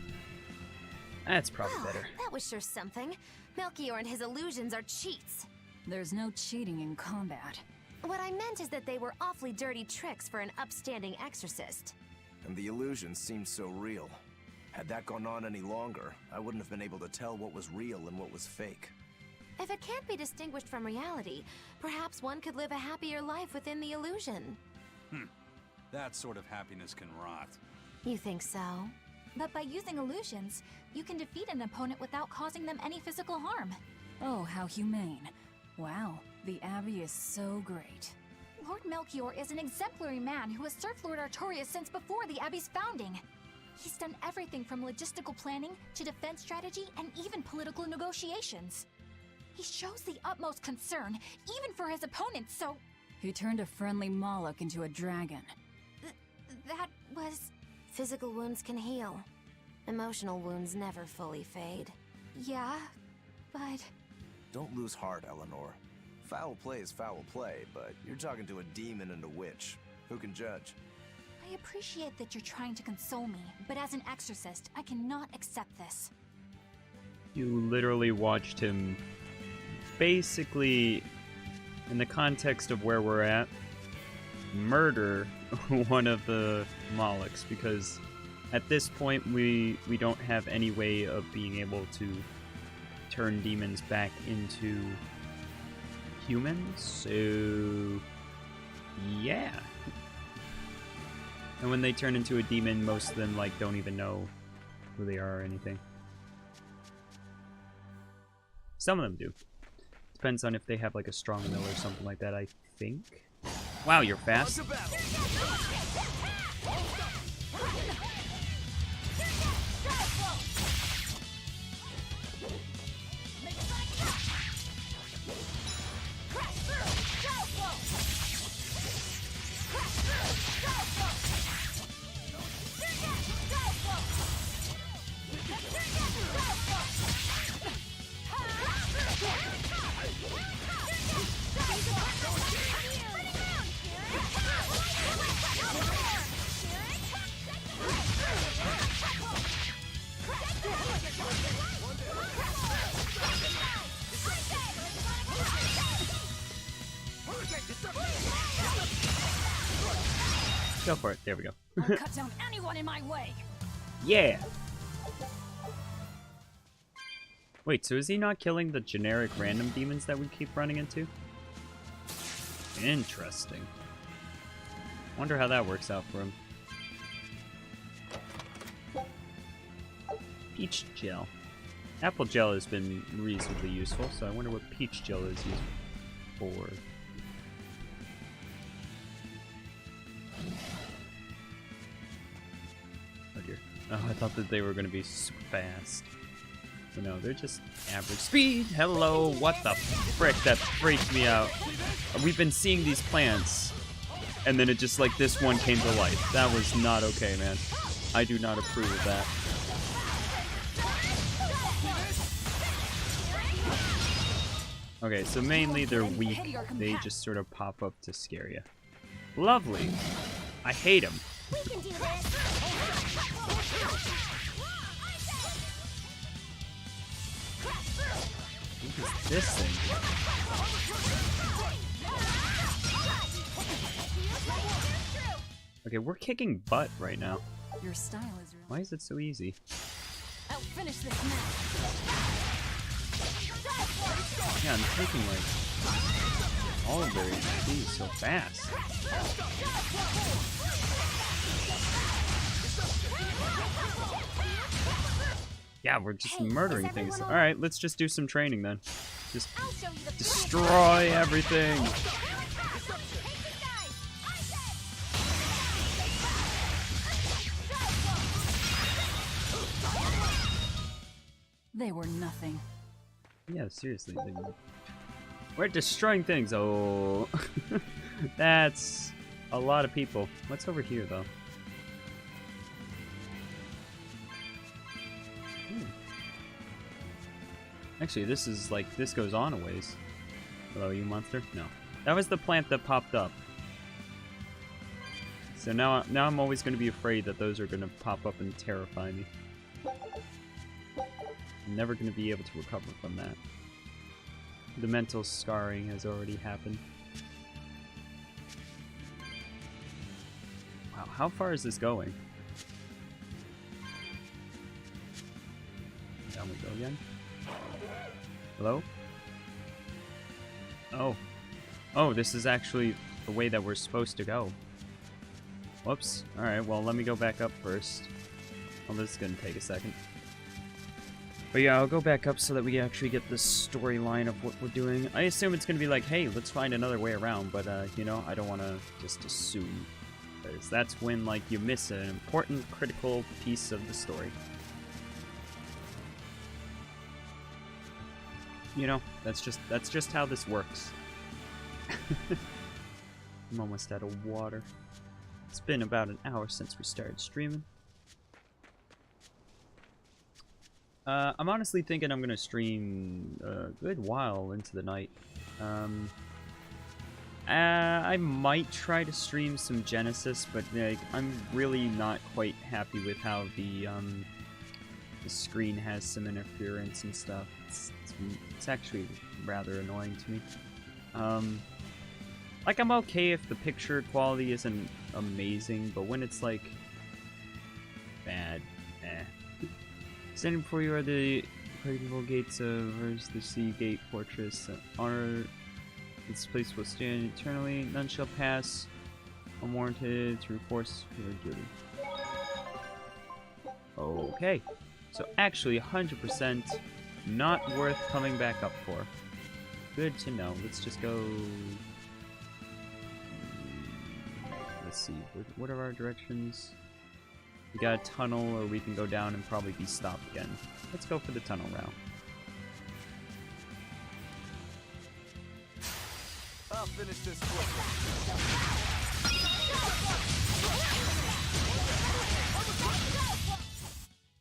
That's probably better. That was sure something. Melchior and his illusions are cheats. There's no cheating in combat. What I meant is that they were awfully dirty tricks for an upstanding exorcist. And the illusion seemed so real. Had that gone on any longer, I wouldn't have been able to tell what was real and what was fake. If it can't be distinguished from reality, perhaps one could live a happier life within the illusion. That sort of happiness can rot. You think so? But by using illusions, you can defeat an opponent without causing them any physical harm. Oh, how humane. Wow, the Abbey is so great. Lord Melchior is an exemplary man who has served Lord Artorias since before the Abbey's founding. He's done everything from logistical planning to defense strategy and even political negotiations. He shows the utmost concern, even for his opponents, so... He turned a friendly Moloch into a dragon. That was... Physical wounds can heal. Emotional wounds never fully fade. Yeah, but... Don't lose heart, Eleanor. Foul play is foul play, but you're talking to a demon and a witch. Who can judge? I appreciate that you're trying to console me, but as an exorcist, I cannot accept this. You literally watched him basically, in the context of where we're at, murder one of the Molochs, because at this point we don't have any way of being able to turn demons back into humans, so yeah. And when they turn into a demon, most of them like don't even know who they are or anything. Some of them do. Depends on if they have like a strong will or something like that, I think. Wow, you're fast. Go for it. There we go. I'll cut down anyone in my way. Yeah. Wait, so is he not killing the generic random demons that we keep running into? Interesting. Wonder how that works out for him. Peach gel. Apple gel has been reasonably useful, so I wonder what peach gel is used for. Oh dear. Oh, I thought that they were going to be super fast. But no, they're just average speed. Hello, what the frick? That freaked me out. We've been seeing these plants, and then it just like this one came to life. That was not okay, man. I do not approve of that. Okay, so mainly they're weak. They just sort of pop up to scare you. Lovely. I hate them. What is this thing? Okay, we're kicking butt right now. Your style is really... Why is it so easy? I'll finish this now. Yeah, I'm taking like all of their HP so fast. Yeah, we're just murdering things. Alright, let's just do some training then. Just destroy everything. They were nothing. Yeah, seriously. We're destroying things. Oh, that's a lot of people. What's over here, though? Actually, this is like, this goes on a ways. Hello, you monster? No. That was the plant that popped up. So now I'm always going to be afraid that those are going to pop up and terrify me. I'm never going to be able to recover from that. The mental scarring has already happened. Wow, how far is this going? Down we go again. Hello? Oh. Oh, this is actually the way that we're supposed to go. Whoops. Alright, well, let me go back up first. Well, this is gonna take a second. But yeah, I'll go back up so that we actually get the storyline of what we're doing. I assume it's gonna be like, hey, let's find another way around, but, you know, I don't want to just assume. Because that's when, like, you miss an important, critical piece of the story. You know, that's just how this works. I'm almost out of water. It's been about an hour since we started streaming. I'm honestly thinking I'm gonna stream a good while into the night. I might try to stream some Genesis, but like, I'm really not quite happy with how the screen has some interference and stuff. It's actually rather annoying to me. Like, I'm okay if the picture quality isn't amazing, but when it's like bad, Standing before you are the impregnable gates of the Sea Gate Fortress. Honor this place will stand eternally. None shall pass unwarranted to enforce your duty. Okay, so actually 100% not worth coming back up for. Good to know. Let's just go. Let's see. What are our directions? We got a tunnel, or we can go down and probably be stopped again. Let's go for the tunnel route. I'll finish this quick.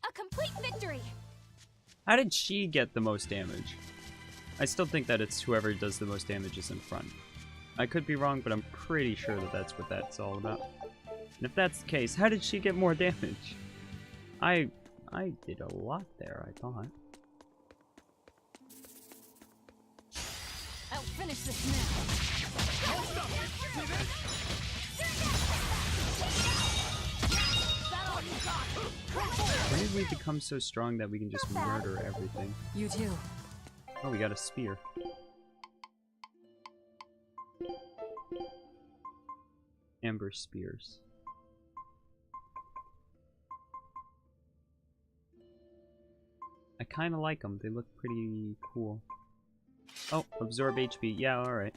A complete victory! How did she get the most damage? I still think that it's whoever does the most damage is in front. I could be wrong, but I'm pretty sure that that's what that's all about. And if that's the case, how did she get more damage? I did a lot there, I thought. I'll finish this now. When did we become so strong that we can just murder everything? You too. Oh, we got a spear. Amber spears. I kind of like them. They look pretty cool. Oh, absorb HP. Yeah, alright.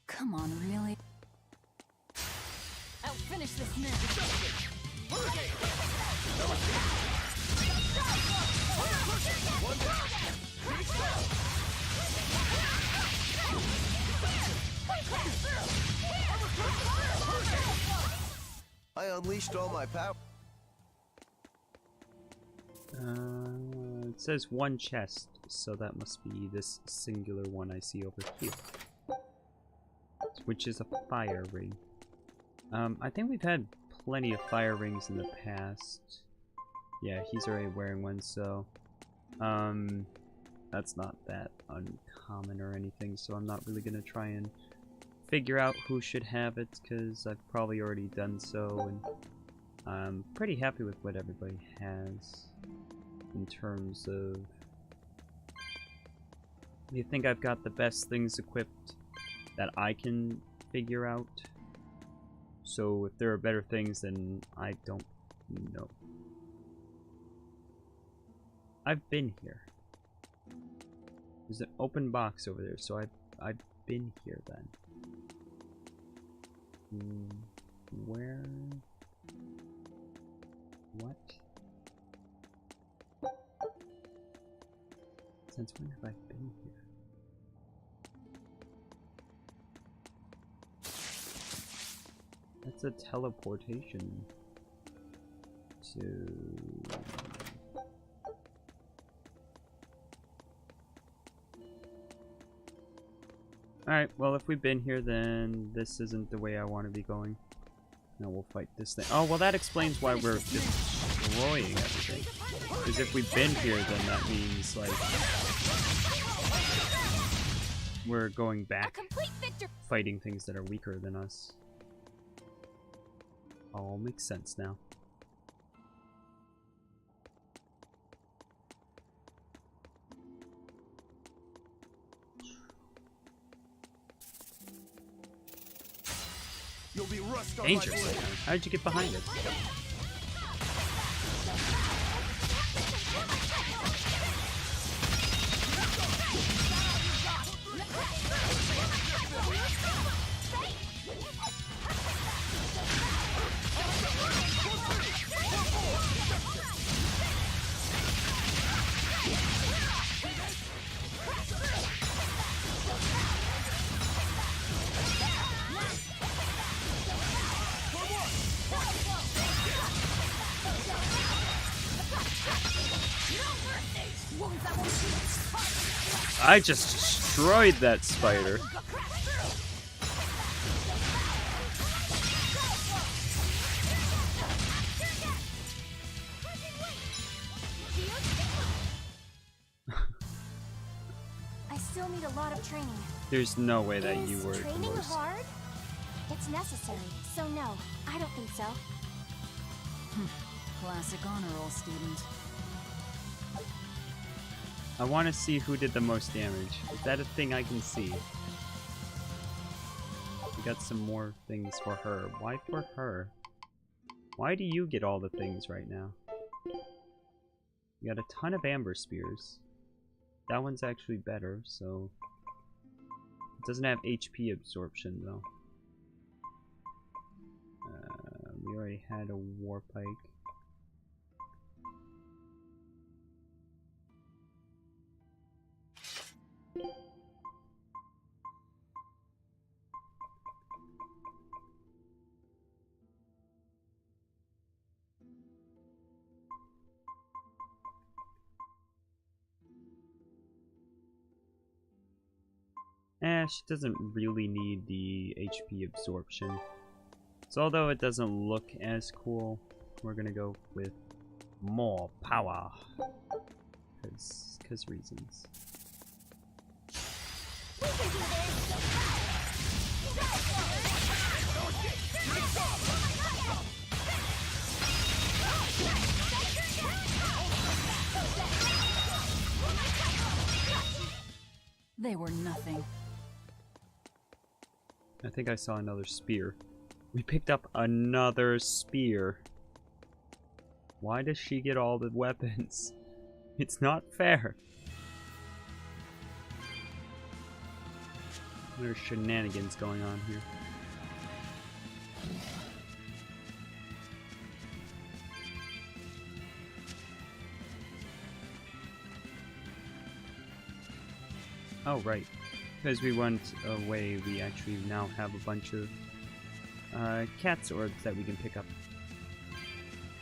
Come on, really? I'll finish this now. I unleashed all my power. It says one chest, so that must be this singular one I see over here. Which is a fire ring. I think we've had plenty of fire rings in the past. Yeah, he's already wearing one, so that's not that uncommon or anything, so I'm not really gonna try and figure out who should have it, because I've probably already done so, and I'm pretty happy with what everybody has in terms of... I think I've got the best things equipped that I can figure out. So if there are better things, then I don't know. I've been here. There's an open box over there, so I've been here then. Where? What? Since when have I been here? That's a teleportation to... Alright, well if we've been here then this isn't the way I want to be going. Now we'll fight this thing. Oh, well that explains why we're destroying everything. Because if we've been here then that means like... we're going back, fighting things that are weaker than us. All makes sense now. You'll be rust on Dangerous. my blade. How'd you get behind it? I just destroyed that spider. I still need a lot of training. There's no way that you Is were the training most. hard? It's necessary, so no, I don't think so. Classic honor roll student. I want to see who did the most damage. Is that a thing I can see? We got some more things for her. Why for her? Why do you get all the things right now? We got a ton of amber spears. That one's actually better, so... It doesn't have HP absorption, though. We already had a war pike. She doesn't really need the HP absorption. So although it doesn't look as cool, we're gonna go with more power. Cause reasons. We can do They were nothing. I think I saw another spear. We picked up another spear. Why does she get all the weapons? It's not fair. There's shenanigans going on here. Oh, right. Because we went away, we actually now have a bunch of cat's orbs that we can pick up.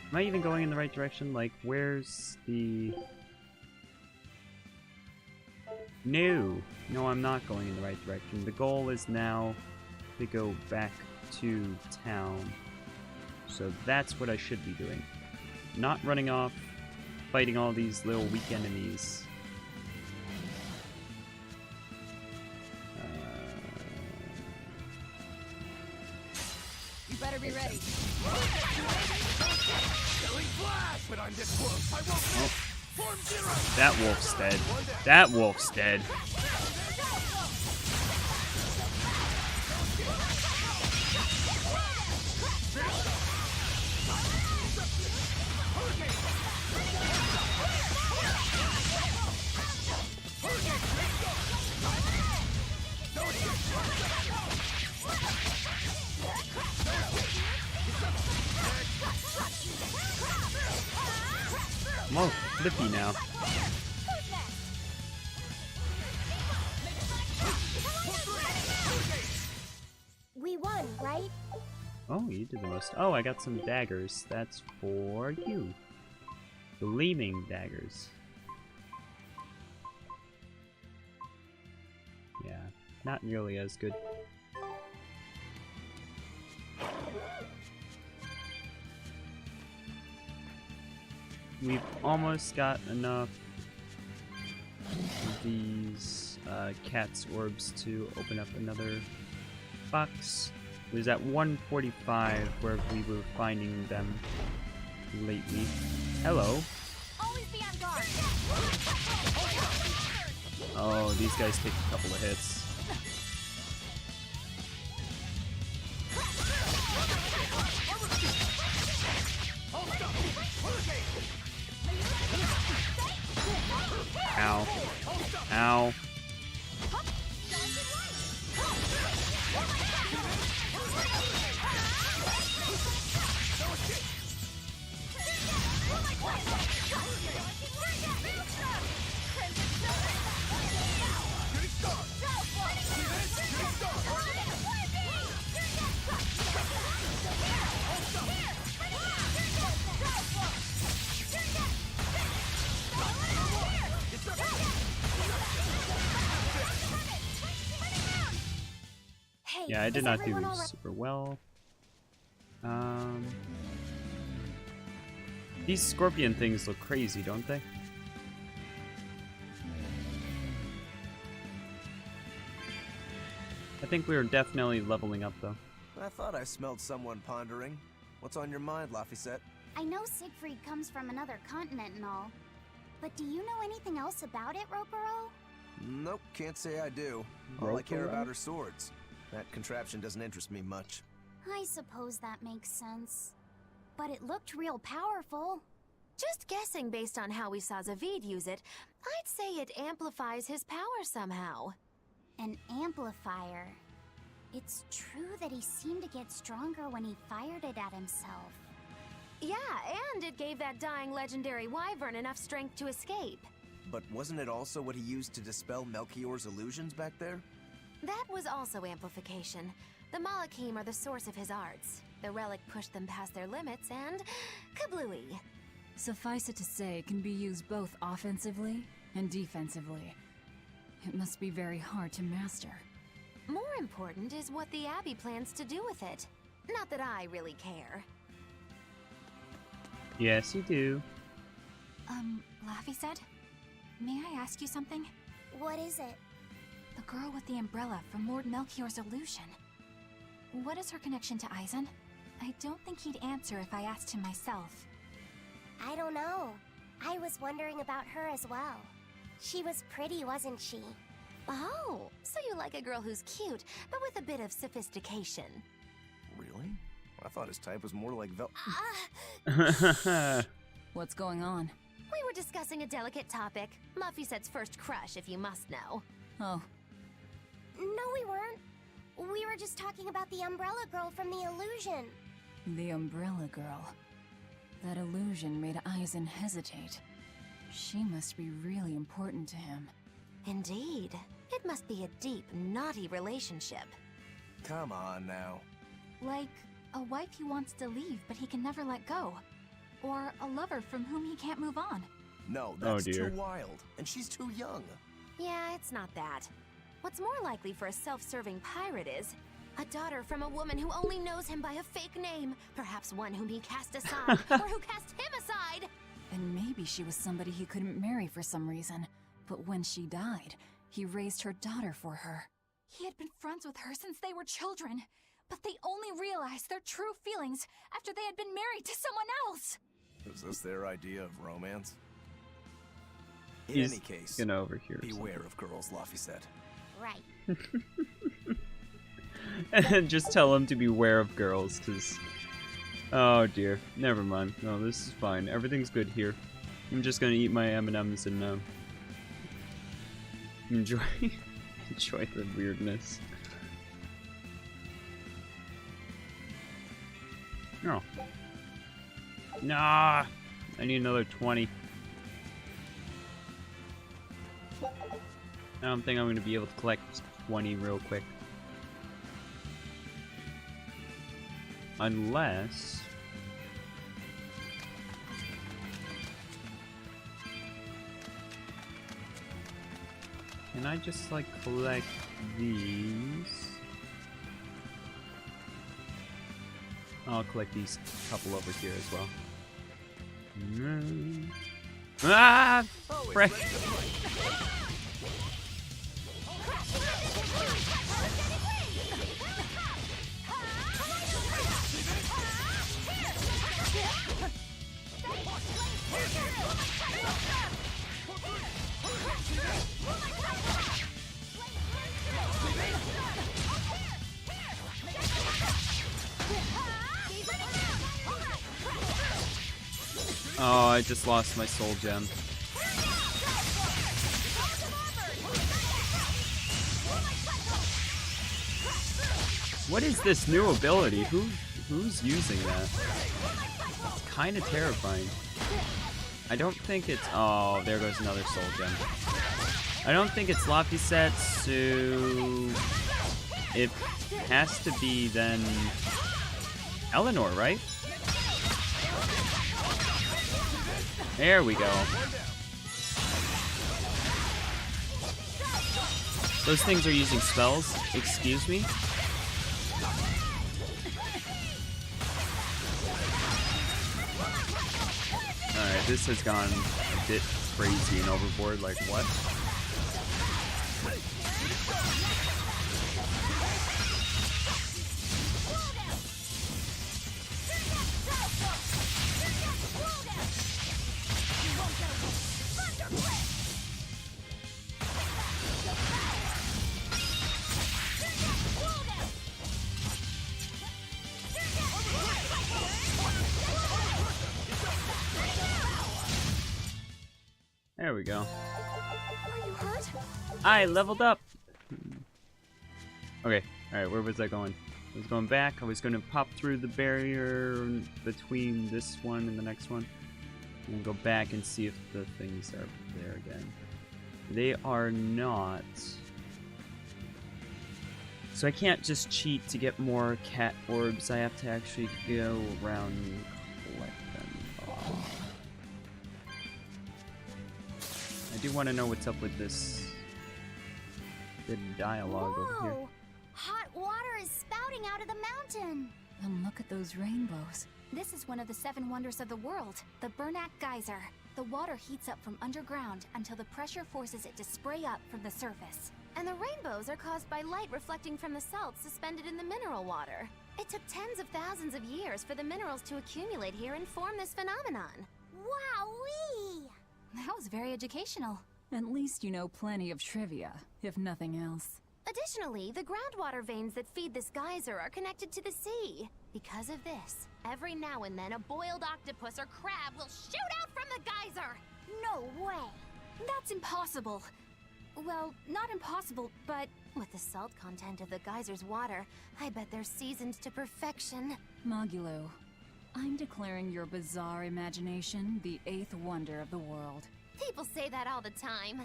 Am I even going in the right direction? Like, where's the... No! No, I'm not going in the right direction. The goal is now to go back to town. So that's what I should be doing. Not running off, fighting all these little weak enemies. You better be ready. Oh. That wolf's dead. That wolf's dead. I'm all flippy now. We won, right? Oh, you did the most. Oh, I got some daggers. That's for you. Gleaming daggers. Yeah, not nearly as good. We've almost got enough of these cat's orbs to open up another box. It was at 145 where we were finding them lately. Hello. Always be on guard. Oh, these guys take a couple of hits. Ow. Ow. Yeah, I did is not do everyone all right? super well. These scorpion things look crazy, don't they? I think we are definitely leveling up, though. I thought I smelled someone pondering. What's on your mind, Laphicet? I know Siegfried comes from another continent and all, but do you know anything else about it, Rokuro? Nope, can't say I do. All I care Rokuro? about are swords. That contraption doesn't interest me much. I suppose that makes sense. But it looked real powerful. Just guessing based on how we saw Zavid use it, I'd say it amplifies his power somehow. An amplifier. It's true that he seemed to get stronger when he fired it at himself. Yeah, and it gave that dying legendary wyvern enough strength to escape. But wasn't it also what he used to dispel Melchior's illusions back there? That was also amplification. The Malakim are the source of his arts. The relic pushed them past their limits and... kablooey. Suffice it to say, it can be used both offensively and defensively. It must be very hard to master. More important is what the Abbey plans to do with it. Not that I really care. Yes, you do. Laffy said, may I ask you something? What is it? The girl with the umbrella from Lord Melchior's illusion. What is her connection to Aizen? I don't think he'd answer if I asked him myself. I don't know. I was wondering about her as well. She was pretty, wasn't she? Oh, so you like a girl who's cute, but with a bit of sophistication. Really? I thought his type was more like What's going on? We were discussing a delicate topic. Laphicet's first crush, if you must know. Oh, No, we weren't. We were just talking about the umbrella girl from the illusion. the umbrella girl. That illusion made Aizen hesitate. She must be really important to him. Indeed. It must be a deep, naughty relationship. Come on now. Like a wife he wants to leave but he can never let go. Or a lover from whom he can't move on. No, that's dear. too wild. And she's too young. Yeah, it's not that. What's more likely for a self-serving pirate is a daughter from a woman who only knows him by a fake name, perhaps one whom he cast aside, or who cast him aside. And maybe she was somebody he couldn't marry for some reason. But when she died, he raised her daughter for her. He had been friends with her since they were children, but they only realized their true feelings after they had been married to someone else. Is this their idea of romance? In He's any case, gonna overhear. beware of girls, Laphicet. Right. And just tell him to beware of girls, because... Oh dear. Never mind. No, this is fine. Everything's good here. I'm just gonna eat my M&Ms and enjoy enjoy the weirdness. No. Nah. I need another 20. I don't think I'm gonna be able to collect 20 real quick. Unless... Can I just, like, collect these? I'll collect these couple over here as well. Ah! Frick! Oh, I just lost my soul gem. What is this new ability? Who's using that? It's kind of terrifying. I don't think it's... Oh, there goes another soul gem. I don't think it's Laphicet, so... It has to be then... Eleanor, right? There we go. Those things are using spells. Excuse me? Alright, this has gone a bit crazy and overboard, like what? There we go. Are you hurt? I leveled up! Okay, alright, where was I going? I was going back. I was going to pop through the barrier between this one and the next one. And then go back and see if the things are there again. They are not. So I can't just cheat to get more cat orbs. I have to actually go around and collect them all. I do want to know what's up with this good dialogue over here. Whoa! Hot water is spouting out of the mountain! And look at those rainbows. This is one of the 7 wonders of the world, the Bernak Geyser. The water heats up from underground until the pressure forces it to spray up from the surface. And the rainbows are caused by light reflecting from the salts suspended in the mineral water. It took tens of thousands of years for the minerals to accumulate here and form this phenomenon. Wowee! That was very educational. At least you know plenty of trivia, if nothing else. Additionally, the groundwater veins that feed this geyser are connected to the sea. Because of this, every now and then a boiled octopus or crab will shoot out from the geyser! No way! That's impossible. Well, not impossible, but With the salt content of the geyser's water, I bet they're seasoned to perfection. Magulu, I'm declaring your bizarre imagination the 8th wonder of the world. People say that all the time.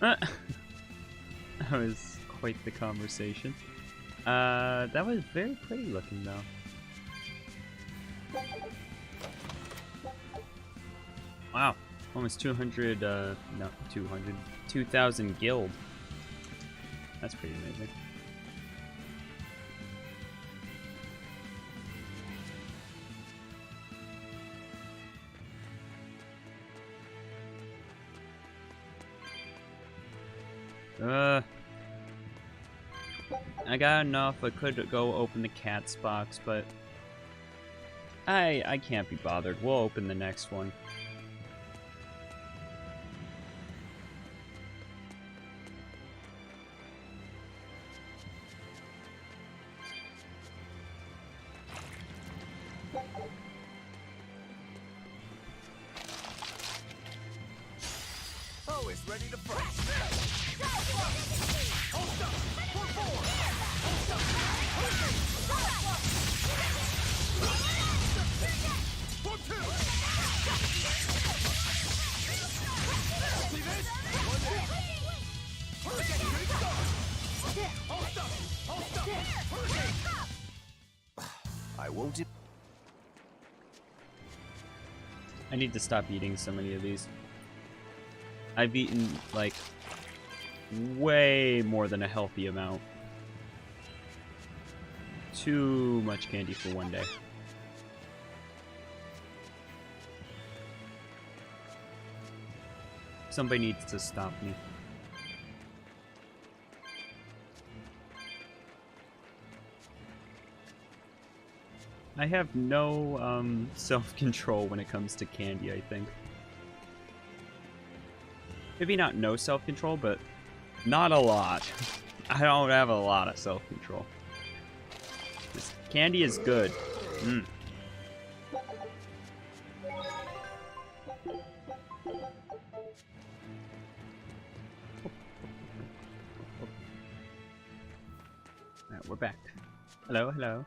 That was quite the conversation. That was very pretty looking though. Wow, almost 200, no, 200, 2,000 guild. That's pretty amazing. I got enough. I could go open the cat's box, but I can't be bothered. We'll open the next one. Oh, it's ready to fight. I won't. I need to stop eating so many of these. I've eaten, like, way more than a healthy amount. Too much candy for one day. Somebody needs to stop me. I have no self-control when it comes to candy, I think. Maybe not no self-control, but not a lot. I don't have a lot of self-control. This candy is good. Mm. Alright, we're back. Hello, hello.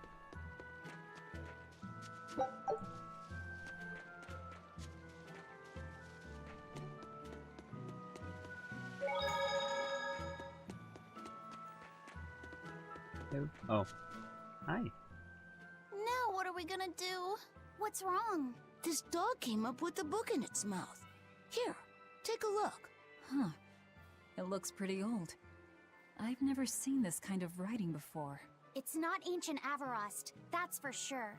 Oh. Hi. Now what are we gonna do? what's wrong? This dog came up with a book in its mouth. Here, take a look. Huh. It looks pretty old. I've never seen this kind of writing before. It's not ancient Avarost, that's for sure.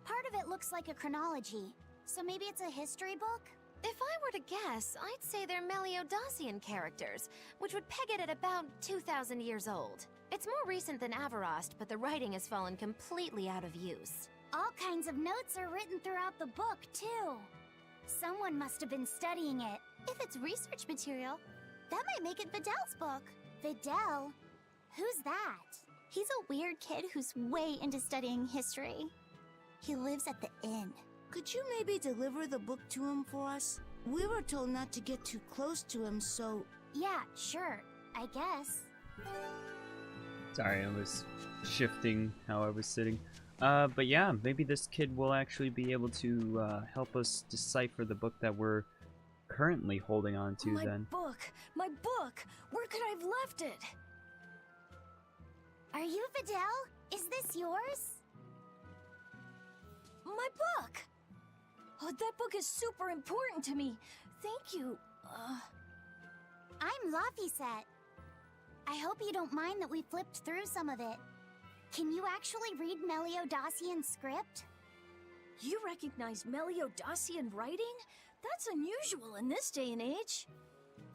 Part of it looks like a chronology, So maybe it's a history book? If I were to guess, I'd say they're Meliodosian characters, which would peg it at about 2,000 years old. It's more recent than Avarost, but the writing has fallen completely out of use. All kinds of notes are written throughout the book, too. Someone must have been studying it. If it's research material, that might make it Videl's book. Videl? Who's that? He's a weird kid who's way into studying history. He lives at the inn. Could you maybe deliver the book to him for us? We were told not to get too close to him, so... Yeah, sure. I guess. Sorry, I was shifting how I was sitting. But yeah, maybe this kid will actually be able to help us decipher the book that we're currently holding on to then. My book! Where could I have left it? Are you Videl? Is this yours? My book! Oh, that book is super important to me. Thank you. I'm Laphicet. I hope you don't mind that we flipped through some of it. Can you actually read Meliodosian script? You recognize Meliodosian writing? That's unusual in this day and age.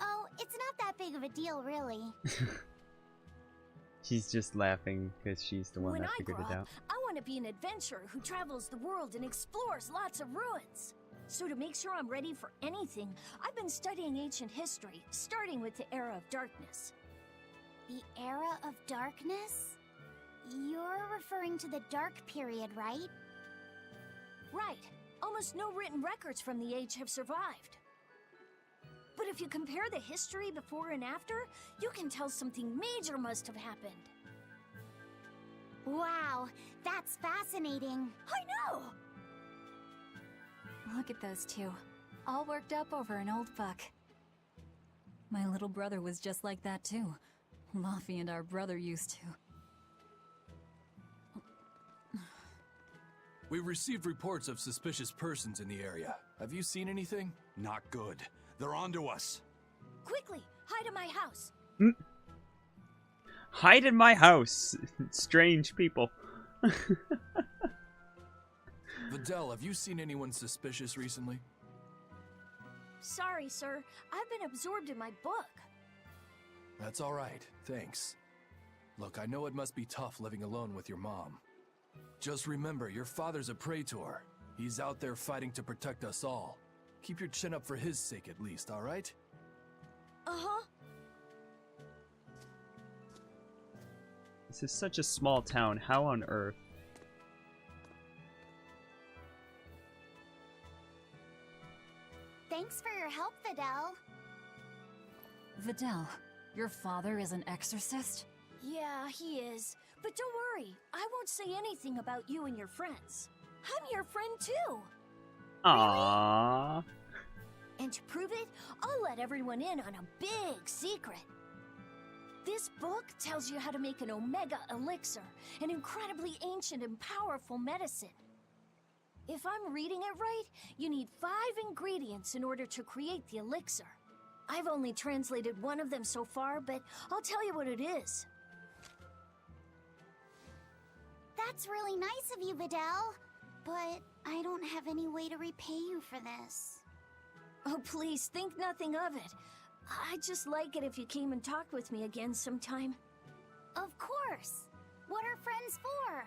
Oh, it's not that big of a deal, really. She's just laughing because she's the one that figured it out. I want to be an adventurer who travels the world and explores lots of ruins. So to make sure I'm ready for anything, I've been studying ancient history, starting with the Era of Darkness. The Era of Darkness? You're referring to the Dark Period, right? Right. Almost no written records from the age have survived. But if you compare the history before and after, you can tell something major must have happened. Wow, that's fascinating. I know! Look at those two, all worked up over an old book. My little brother was just like that too. Laffy and our brother used to. We've received reports of suspicious persons in the area. Have you seen anything? Not good. They're onto us. Quickly, hide in my house. Hide in my house. Strange people. Videl, have you seen anyone suspicious recently? Sorry, sir. I've been absorbed in my book. That's all right, thanks. Look, I know it must be tough living alone with your mom. Just remember, your father's a praetor. He's out there fighting to protect us all. Keep your chin up for his sake at least, all right? Uh-huh. This is such a small town. How on earth? Thanks for your help, Videl. Videl, your father is an exorcist? Yeah, he is. But don't worry, I won't say anything about you and your friends. I'm your friend too. Aww. Really? And to prove it, I'll let everyone in on a big secret. This book tells you how to make an Omega Elixir, an incredibly ancient and powerful medicine. If I'm reading it right, you need 5 ingredients in order to create the elixir. I've only translated one of them so far, but I'll tell you what it is. That's really nice of you, Videl. But I don't have any way to repay you for this. Oh, please, think nothing of it. I'd just like it if you came and talked with me again sometime. Of course. What are friends for?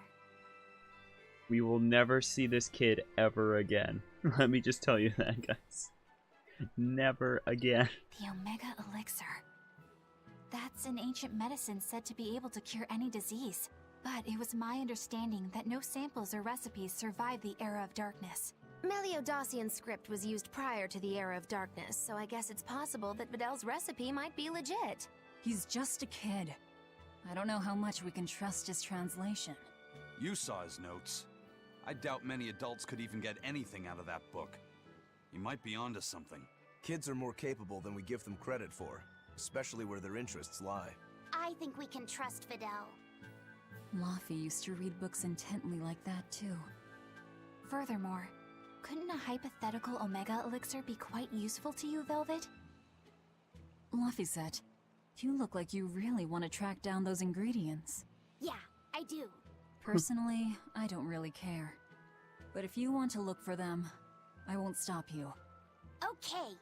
We will never see this kid ever again. Let me just tell you that, guys. Never again. The Omega Elixir. That's an ancient medicine said to be able to cure any disease. But it was my understanding that no samples or recipes survived the Era of Darkness. Meliodosian script was used prior to the Era of Darkness, so I guess it's possible that Videl's recipe might be legit. He's just a kid. I don't know how much we can trust his translation. You saw his notes. I doubt many adults could even get anything out of that book. He might be onto something. Kids are more capable than we give them credit for, especially where their interests lie. I think we can trust Videl. Laffy used to read books intently like that too. Furthermore, couldn't a hypothetical Omega Elixir be quite useful to you, Velvet? Laphicet, you look like you really want to track down those ingredients. Yeah, I do. Personally, I don't really care. But if you want to look for them, I won't stop you. Okay.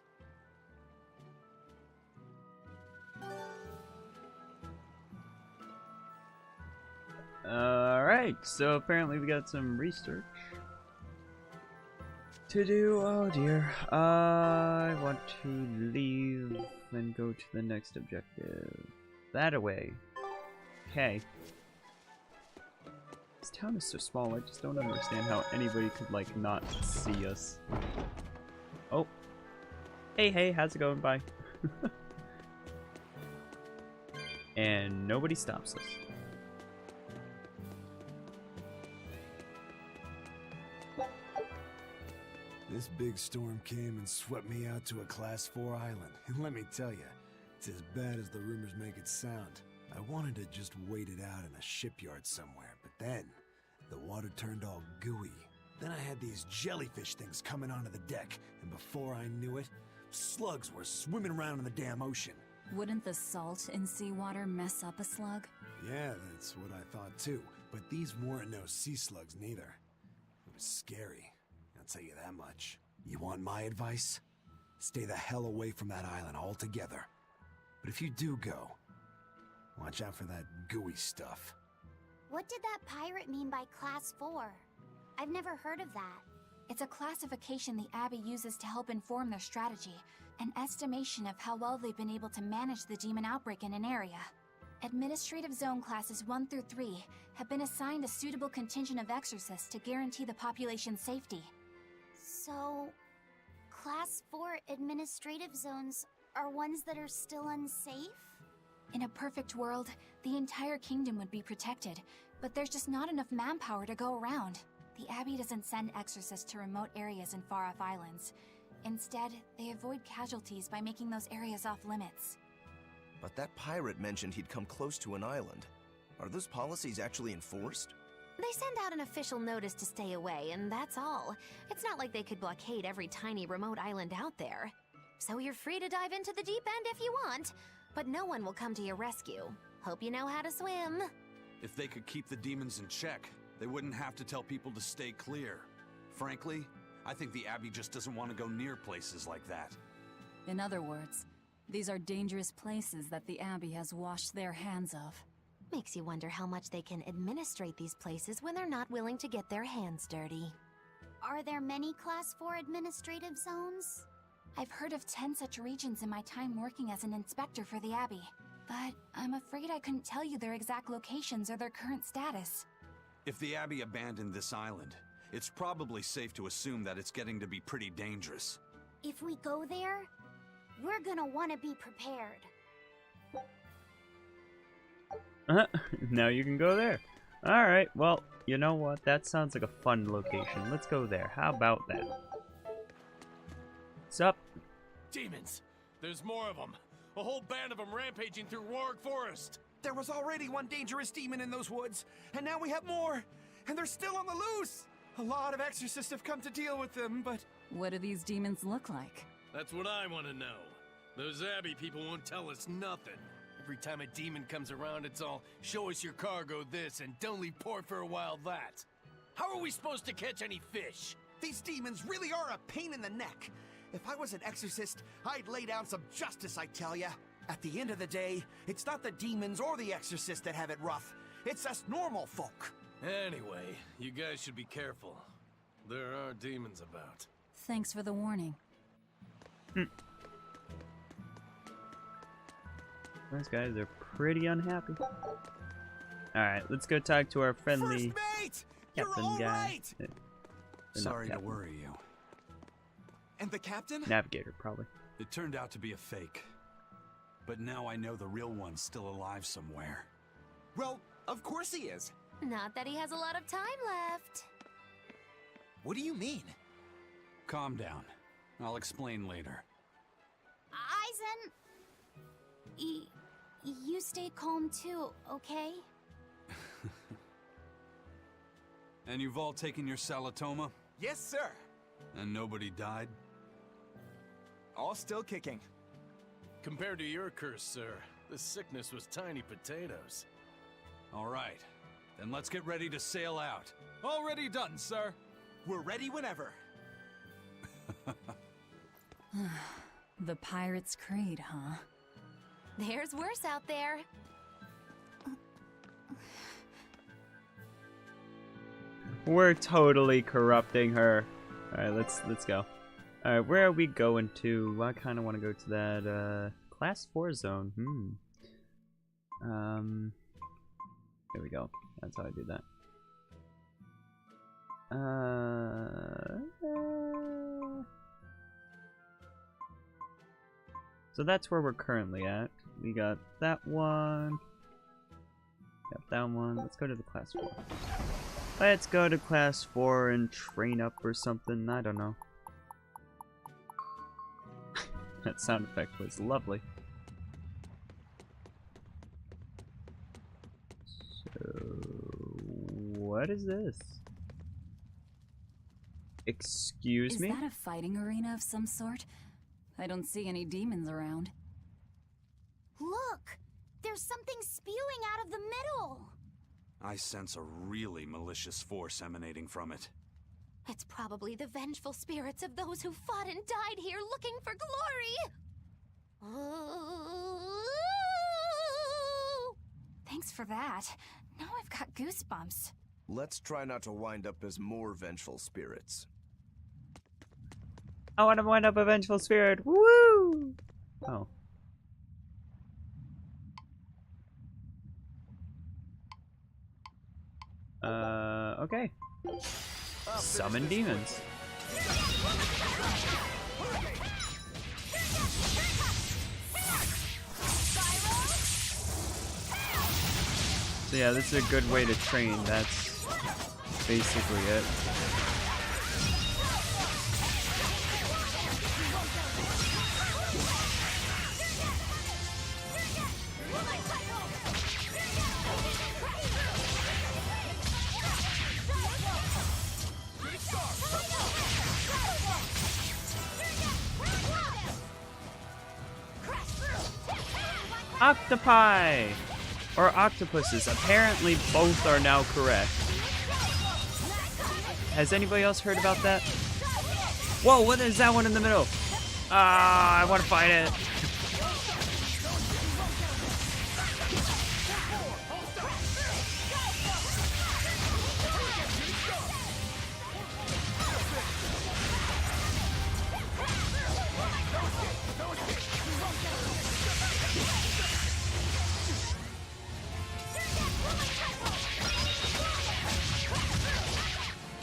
Alright, so apparently we got some research to do. Oh dear. I want to leave and go to the next objective. That away. Okay. This town is so small, I just don't understand how anybody could, like, not see us. Oh. Hey, how's it going? Bye. And nobody stops us. This big storm came and swept me out to a Class 4 island, and let me tell you, it's as bad as the rumors make it sound. I wanted to just wait it out in a shipyard somewhere, but then the water turned all gooey. Then I had these jellyfish things coming onto the deck, and before I knew it, slugs were swimming around in the damn ocean. Wouldn't the salt in seawater mess up a slug? Yeah, that's what I thought too, but these weren't no sea slugs neither. It was scary. I'll tell you that much. You want my advice? Stay the hell away from that island altogether. But if you do go, watch out for that gooey stuff. What did that pirate mean by Class 4? I've never heard of that. It's a classification the Abbey uses to help inform their strategy, an estimation of how well they've been able to manage the demon outbreak in an area. Administrative Zone Classes 1 through 3 have been assigned a suitable contingent of exorcists to guarantee the population's safety. So, Class 4 administrative zones are ones that are still unsafe? In a perfect world, the entire kingdom would be protected, but there's just not enough manpower to go around. The Abbey doesn't send exorcists to remote areas and far-off islands. Instead, they avoid casualties by making those areas off-limits. But that pirate mentioned he'd come close to an island. Are those policies actually enforced? They send out an official notice to stay away, and that's all. It's not like they could blockade every tiny remote island out there. So you're free to dive into the deep end if you want, but no one will come to your rescue. Hope you know how to swim. If they could keep the demons in check, they wouldn't have to tell people to stay clear. Frankly, I think the Abbey just doesn't want to go near places like that. In other words, these are dangerous places that the Abbey has washed their hands of. Makes you wonder how much they can administrate these places when they're not willing to get their hands dirty. Are there many Class 4 administrative zones? I've heard of 10 such regions in my time working as an inspector for the Abbey, but I'm afraid I couldn't tell you their exact locations or their current status. If the Abbey abandoned this island, it's probably safe to assume that it's getting to be pretty dangerous. If we go there, we're gonna want to be prepared. Now you can go there. Alright, well, you know what? That sounds like a fun location. Let's go there. How about that? Sup? Demons! There's more of them! A whole band of them rampaging through Roaring Forest! There was already one dangerous demon in those woods, and now we have more! And they're still on the loose! A lot of exorcists have come to deal with them, but... What do these demons look like? That's what I want to know. Those Abbey people won't tell us nothing. Every time a demon comes around, it's all, show us your cargo this, and don't leave port for a while that. How are we supposed to catch any fish? These demons really are a pain in the neck. If I was an exorcist, I'd lay down some justice, I tell ya. At the end of the day, it's not the demons or the exorcists that have it rough. It's us normal folk. Anyway, you guys should be careful. There are demons about. Thanks for the warning. Those guys are pretty unhappy. Alright, let's go talk to our friendly captain guy. Sorry to worry you. And the captain? Navigator, probably. It turned out to be a fake. But now I know the real one's still alive somewhere. Well, of course he is. Not that he has a lot of time left. What do you mean? Calm down. I'll explain later. Aizen... You stay calm too, okay? And you've all taken your salatoma? Yes, sir. And nobody died? All still kicking. Compared to your curse, sir, this sickness was tiny potatoes. All right. Then let's get ready to sail out. Already done, sir. We're ready whenever. The Pirate's Creed, huh? There's worse out there. We're totally corrupting her. Alright, let's go. Alright, where are we going to? I kind of want to go to that, Class 4 zone. There we go. That's how I do that. So that's where we're currently at. We got that one. Got that one. Let's go to the Class 4. Let's go to Class 4 and train up or something. I don't know. That sound effect was lovely. So, what is this? Excuse me? Is that a fighting arena of some sort? I don't see any demons around. Look! There's something spewing out of the middle! I sense a really malicious force emanating from it. It's probably the vengeful spirits of those who fought and died here looking for glory! Thanks for that. Now I've got goosebumps. Let's try not to wind up as more vengeful spirits. I want to wind up a vengeful spirit. Woo! Oh. Okay. Summon demons. So yeah, this is a good way to train. That's basically it. Octopi! Or octopuses. Apparently both are now correct. Has anybody else heard about that? Whoa, what is that one in the middle? Ah, I want to fight it.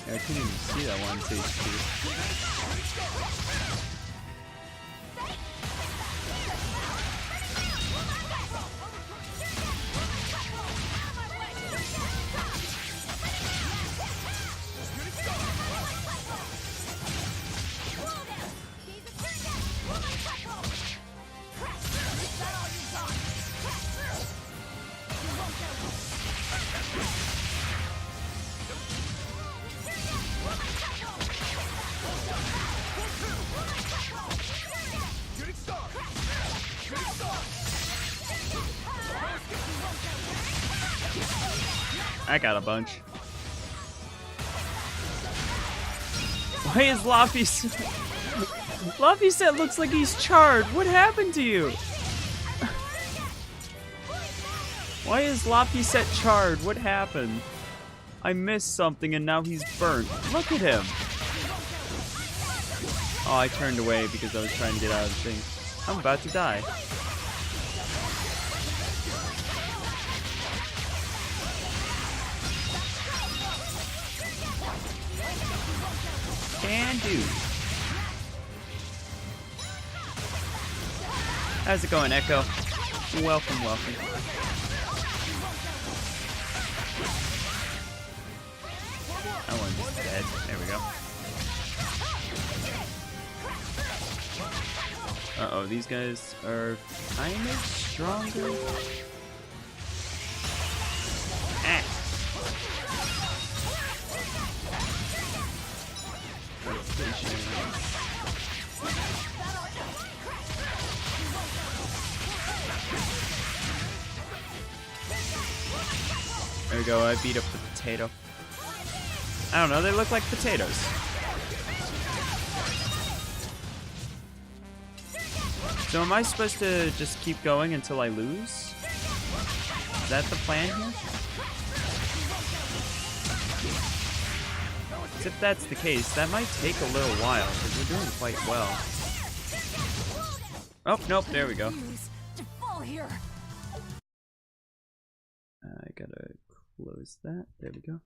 I couldn't even see that one HP. I got a bunch. Why is Laphicet looks like he's charred. What happened to you? Why is Laphicet charred? What happened? I missed something and now he's burnt. Look at him. Oh, I turned away because I was trying to get out of the thing. I'm about to die. Can do. How's it going, Echo? Welcome, welcome. That one's dead. There we go. Uh-oh, these guys are kind of stronger. Ah. There we go, I beat up the potato. I don't know, they look like potatoes. So am I supposed to just keep going until I lose? Is that the plan here? 'Cause if that's the case, that might take a little while, because we're doing quite well. Oh, nope, there we go. I gotta close that. There we go.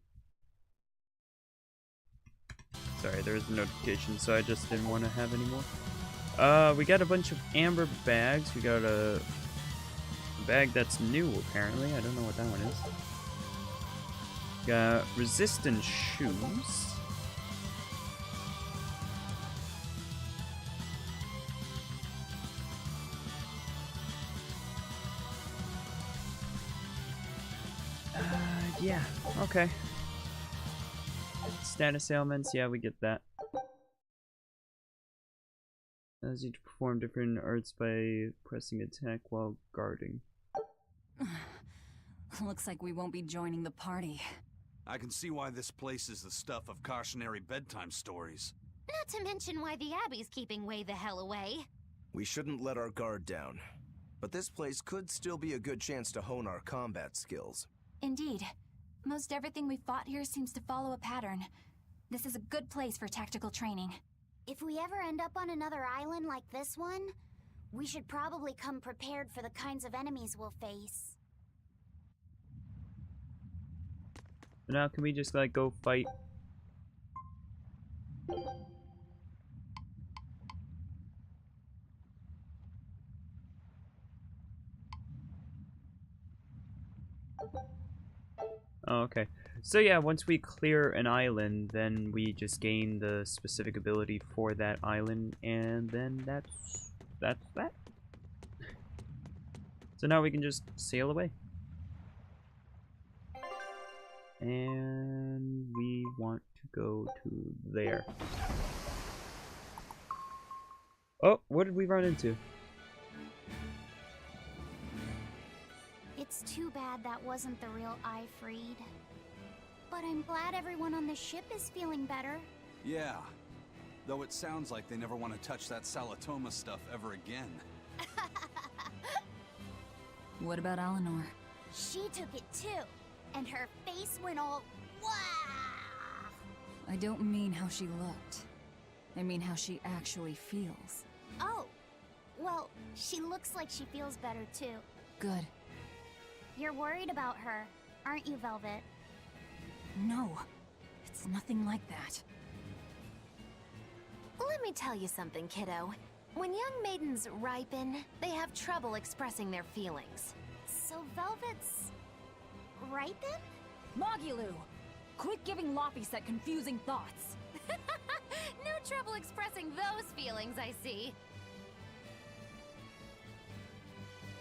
Sorry, there was a notification, so I just didn't want to have any more. We got a bunch of amber bags. We got a bag that's new, apparently. I don't know what that one is. Got resistant shoes. Yeah, okay. Status ailments, yeah, we get that. Allows you to perform different arts by pressing attack while guarding. Looks like we won't be joining the party. I can see why this place is the stuff of cautionary bedtime stories. Not to mention why the Abbey's keeping way the hell away. We shouldn't let our guard down. But this place could still be a good chance to hone our combat skills. Indeed. Most everything we fought here seems to follow a pattern. This is a good place for tactical training. If we ever end up on another island like this one, we should probably come prepared for the kinds of enemies we'll face. Now, can we just, like, go fight? Oh, okay. So yeah, once we clear an island, then we just gain the specific ability for that island, and then that's that. So now we can just sail away. And we want to go to there. Oh, what did we run into? It's too bad that wasn't the real Ifreed. But I'm glad everyone on the ship is feeling better. Yeah. Though it sounds like they never want to touch that Salatoma stuff ever again. What about Eleanor? She took it too. And her face went all... Wah! I don't mean how she looked. I mean how she actually feels. Oh. Well, she looks like she feels better too. Good. You're worried about her, aren't you, Velvet? No. It's nothing like that. Let me tell you something, kiddo. When young maidens ripen, they have trouble expressing their feelings. So Velvet's... ripen? Mogulu! Quit giving Laphicet confusing thoughts. No trouble expressing those feelings, I see.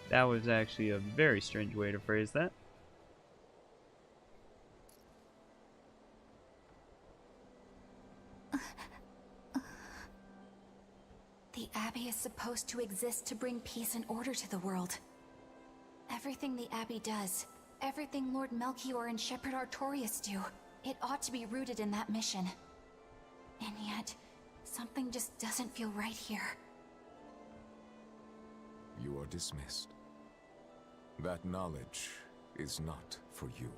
That was actually a very strange way to phrase that. The Abbey is supposed to exist to bring peace and order to the world. Everything the Abbey does, everything Lord Melchior and Shepherd Artorias do, it ought to be rooted in that mission. And yet, something just doesn't feel right here. You are dismissed. That knowledge is not for you.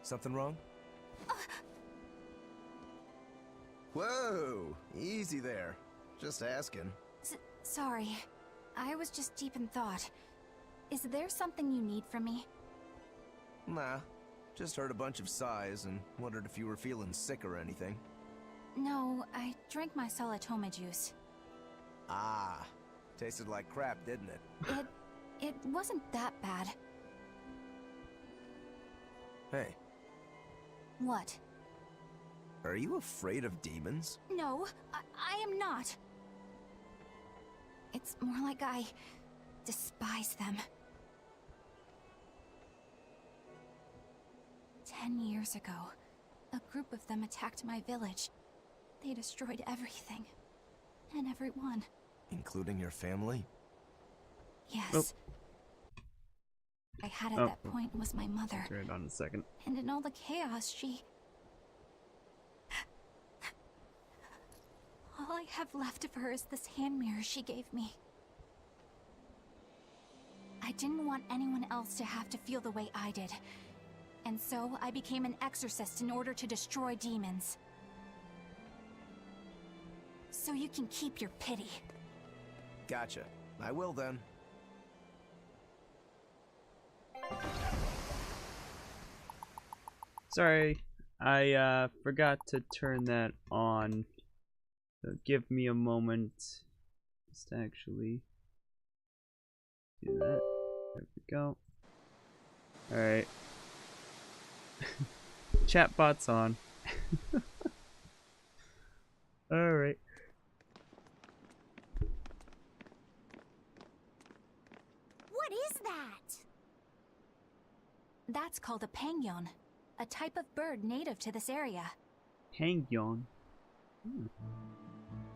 Something wrong? Whoa! Easy there. Just asking. Sorry. I was just deep in thought. Is there something you need from me? Nah. Just heard a bunch of sighs and wondered if you were feeling sick or anything. No, I drank my Salatoma juice. Ah. Tasted like crap, didn't it? It wasn't that bad. Hey. What? Are you afraid of demons? No, I am not. It's more like I despise them. 10 years ago, a group of them attacked my village. They destroyed everything. And everyone. Including your family? Yes. Oh. I had at that point was my mother. Turn it on a second. And in all the chaos, all I I have left of her is this hand mirror she gave me. I didn't want anyone else to have to feel the way I did. And so I became an exorcist in order to destroy demons. So you can keep your pity. Gotcha. I will then. Sorry, I forgot to turn that on. So give me a moment just to actually do that. There we go. Alright. Chatbot's on. Alright. What is that? That's called a pangyon, a type of bird native to this area. Pangyon.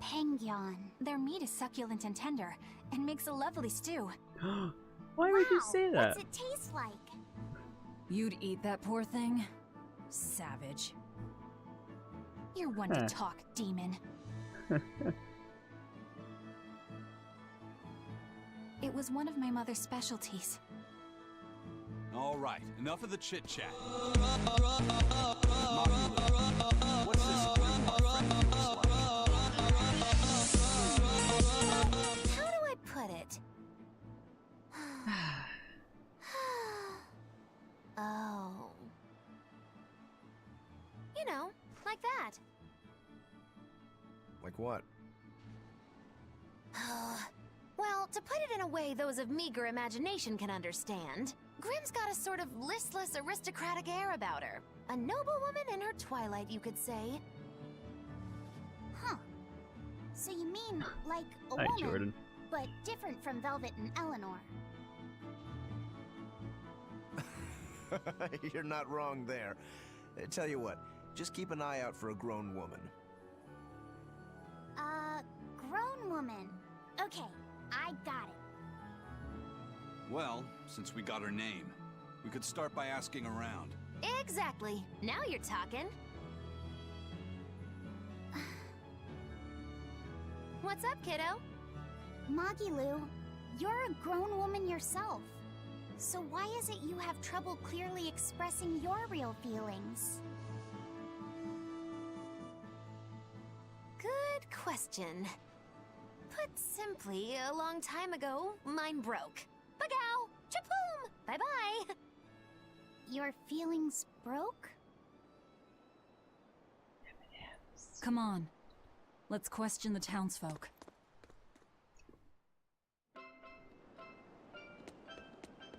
Pangyon. Their meat is succulent and tender, and makes a lovely stew. Why would you say that? What's it taste like? You'd eat that poor thing? Savage. You're one to talk, demon. It was one of my mother's specialties. All right, enough of the chit-chat. What's this How do I put it? Oh. You know, like that. Like what? Well, to put it in a way those of meager imagination can understand, Grimm's got a sort of listless, aristocratic air about her. A noble woman in her twilight, you could say. Huh. So you mean like a Hi, woman, Jordan. but different from Velvet and Eleanor. You're not wrong there. Tell you what, just keep an eye out for a grown woman. Grown woman. Okay, I got it. Well, since we got her name, we could start by asking around. Exactly. Now you're talking. What's up, kiddo? Magilu, you're a grown woman yourself. So why is it you have trouble clearly expressing your real feelings? Good question. Put simply, a long time ago, mine broke. Bagow! Chapoom! Bye-bye! Your feelings broke? Come on. Let's question the townsfolk.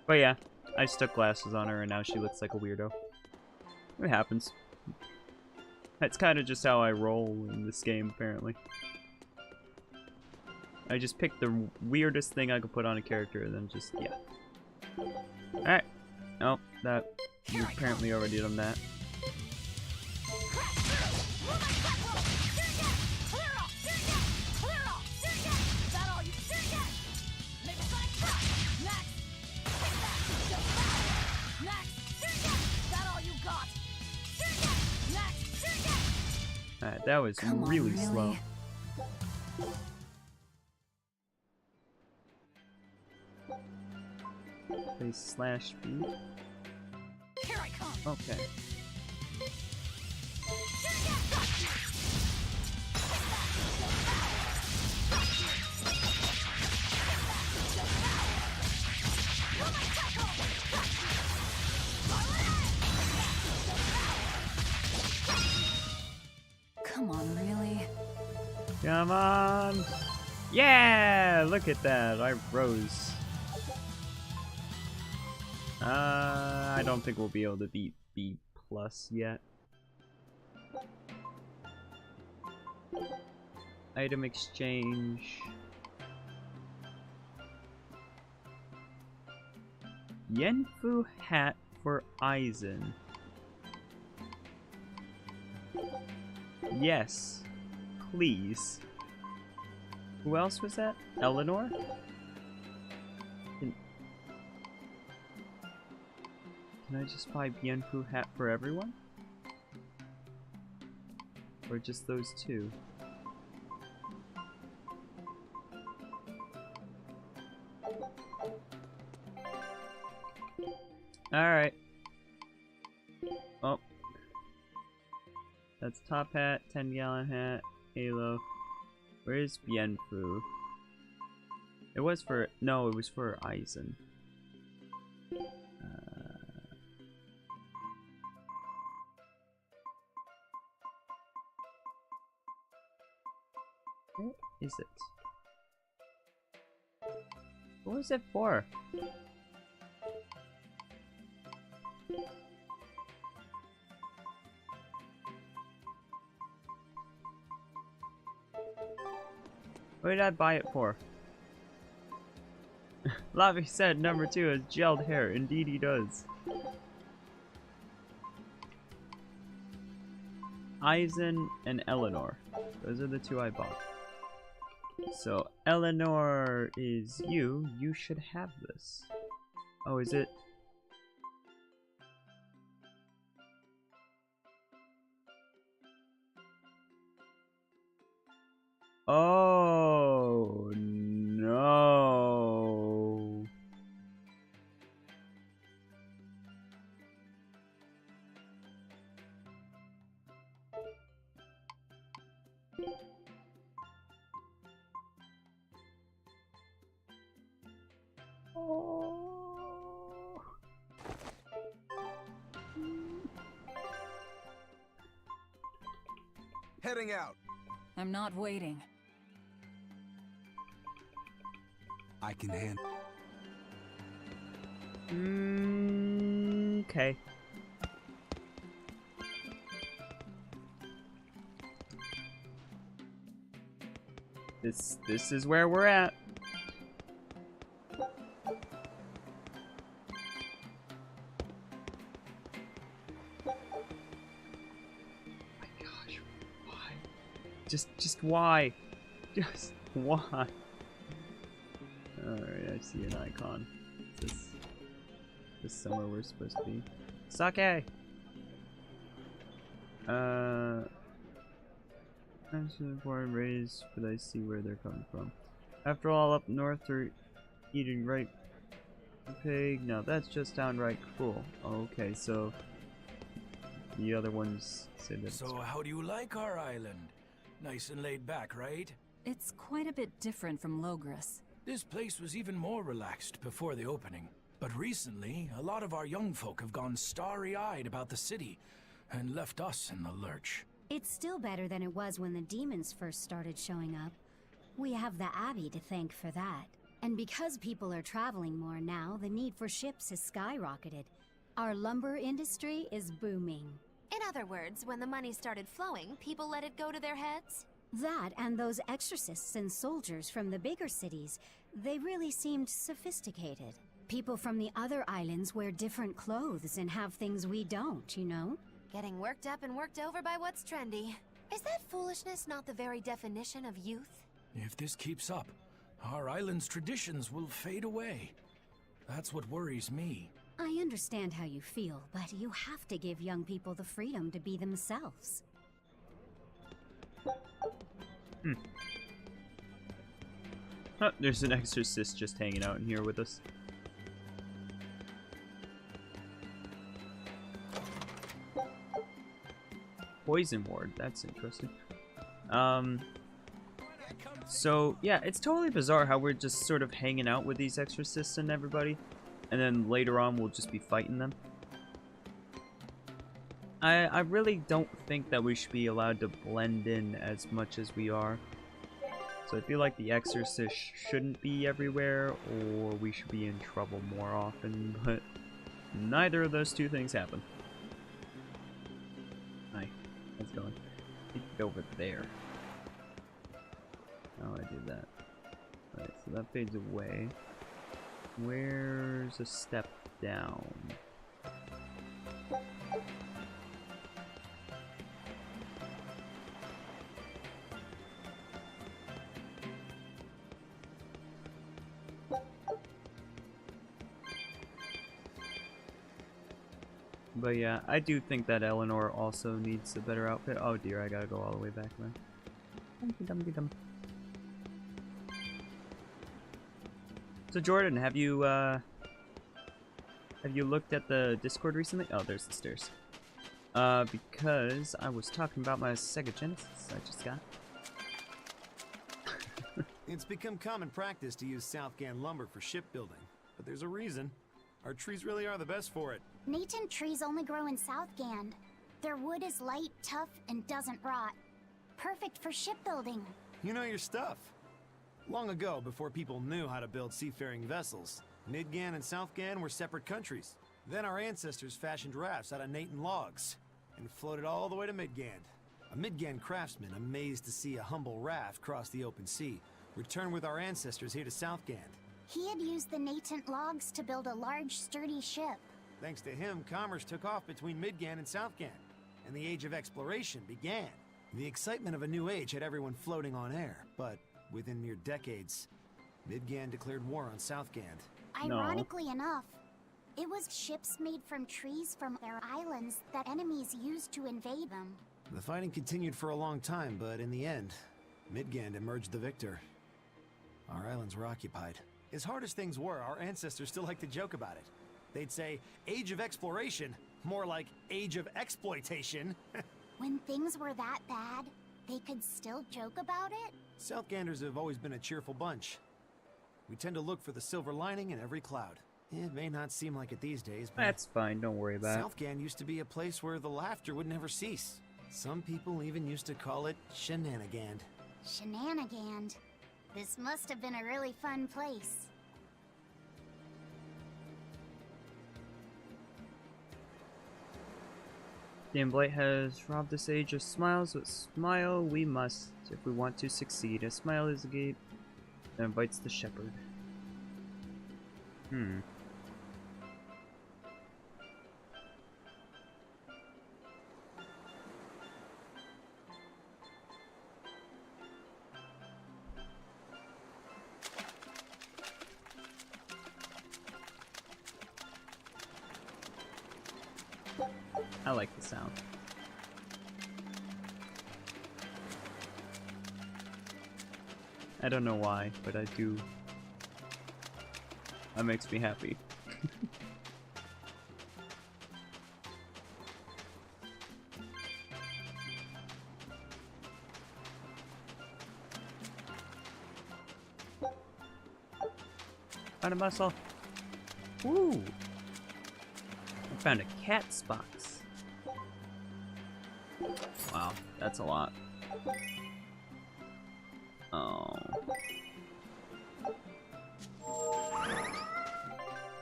But yeah, I stuck glasses on her and now she looks like a weirdo. It happens. That's kind of just how I roll in this game, apparently. I just picked the weirdest thing I could put on a character and then just, yeah. Alright. Oh, that, you apparently already done that. Alright, that was really slow. Play slash B. Here I come. Okay. Come on, really? Come on! Yeah! Look at that, I rose. I don't think we'll be able to beat B+ yet. Item exchange. Yenfu hat for Aizen. Yes, please. Who else was that? Eleanor? Can I just buy Bienfu hat for everyone? Or just those two? Alright. Oh. That's top hat, 10-gallon hat, halo. Where's Bienfu? It was for... No, it was for Aizen. Where is it? What was it for? What did I buy it for? Lavi said number 2 has gelled hair. Indeed he does. Aizen and Eleanor. Those are the 2 I bought. So Eleanor is you. You should have this. Oh, is it? Oh no. Oh. Heading out. I'm not waiting. I can handle. Okay. This is where we're at. Just why? Just why? Alright, I see an icon. Is this somewhere we're supposed to be? Sake! I'm so born and raised, but I see where they're coming from. After all, up north they're eating right pig. Now that's just downright cruel. Okay, so the other ones say that. So how do you like our island? Nice and laid back, right? It's quite a bit different from Logris. This place was even more relaxed before the opening. But recently, a lot of our young folk have gone starry-eyed about the city and left us in the lurch. It's still better than it was when the demons first started showing up. We have the Abbey to thank for that. And because people are traveling more now, the need for ships has skyrocketed. Our lumber industry is booming. In other words, when the money started flowing, people let it go to their heads? That and those exorcists and soldiers from the bigger cities, they really seemed sophisticated. People from the other islands wear different clothes and have things we don't, you know? Getting worked up and worked over by what's trendy. Is that foolishness not the very definition of youth? If this keeps up, our island's traditions will fade away. That's what worries me. I understand how you feel, but you have to give young people the freedom to be themselves. Oh, there's an exorcist just hanging out in here with us. Poison ward, that's interesting. So yeah, it's totally bizarre how we're just sort of hanging out with these exorcists and everybody, and then later on we'll just be fighting them. I really don't think that we should be allowed to blend in as much as we are. So I feel like the exorcist shouldn't be everywhere, or we should be in trouble more often, but neither of those two things happen. Hi, how's it going? Get over there. Oh, I did that. Alright, so that fades away. Where's a step down? But yeah, I do think that Eleanor also needs a better outfit. Oh dear, I gotta go all the way back there. Dum-de-dum-de-dum. So Jordan, have you Have you looked at the Discord recently? Oh, there's the stairs. Because I was talking about my Sega Genesis I just got. It's become common practice to use Southgan lumber for shipbuilding, but there's a reason. Our trees really are the best for it. Natant trees only grow in Southgand. Their wood is light, tough, and doesn't rot. Perfect for shipbuilding. You know your stuff. Long ago, before people knew how to build seafaring vessels, Midgan and Southgan were separate countries. Then our ancestors fashioned rafts out of Natant logs and floated all the way to Midgand. A Midgand craftsman, amazed to see a humble raft cross the open sea, returned with our ancestors here to Southgand. He had used the Natant logs to build a large, sturdy ship. Thanks to him, commerce took off between Midgand and Southgand, and the Age of Exploration began. The excitement of a new age had everyone floating on air, but within mere decades, Midgand declared war on Southgand. Ironically enough, it was ships made from trees from their islands that enemies used to invade them. The fighting continued for a long time, but in the end, Midgand emerged the victor. Our islands were occupied. As hard as things were, our ancestors still like to joke about it. They'd say, Age of Exploration, more like Age of Exploitation. When things were that bad, they could still joke about it? Southganders have always been a cheerful bunch. We tend to look for the silver lining in every cloud. It may not seem like it these days, but that's fine, don't worry about it. Southgand used to be a place where the laughter would never cease. Some people even used to call it Shenanigand. Shenanigand. This must have been a really fun place. The Blight has robbed this age of smiles. With smile we must, if we want to succeed. A smile is a gate that invites the shepherd. I like the sound. I don't know why, but I do. That makes me happy. Found a muscle. Woo! I found a cat's box. Wow, that's a lot. Oh.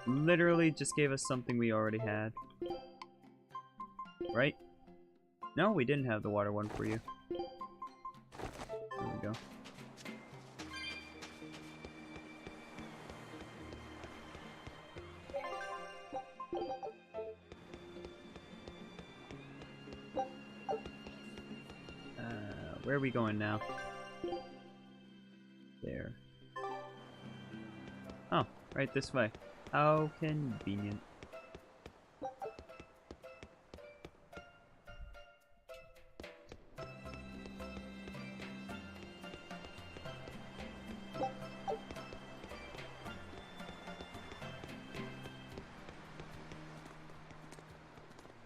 Literally just gave us something we already had. Right? No, we didn't have the water one for you. There we go. Where are we going now? There. Oh, right this way. How convenient.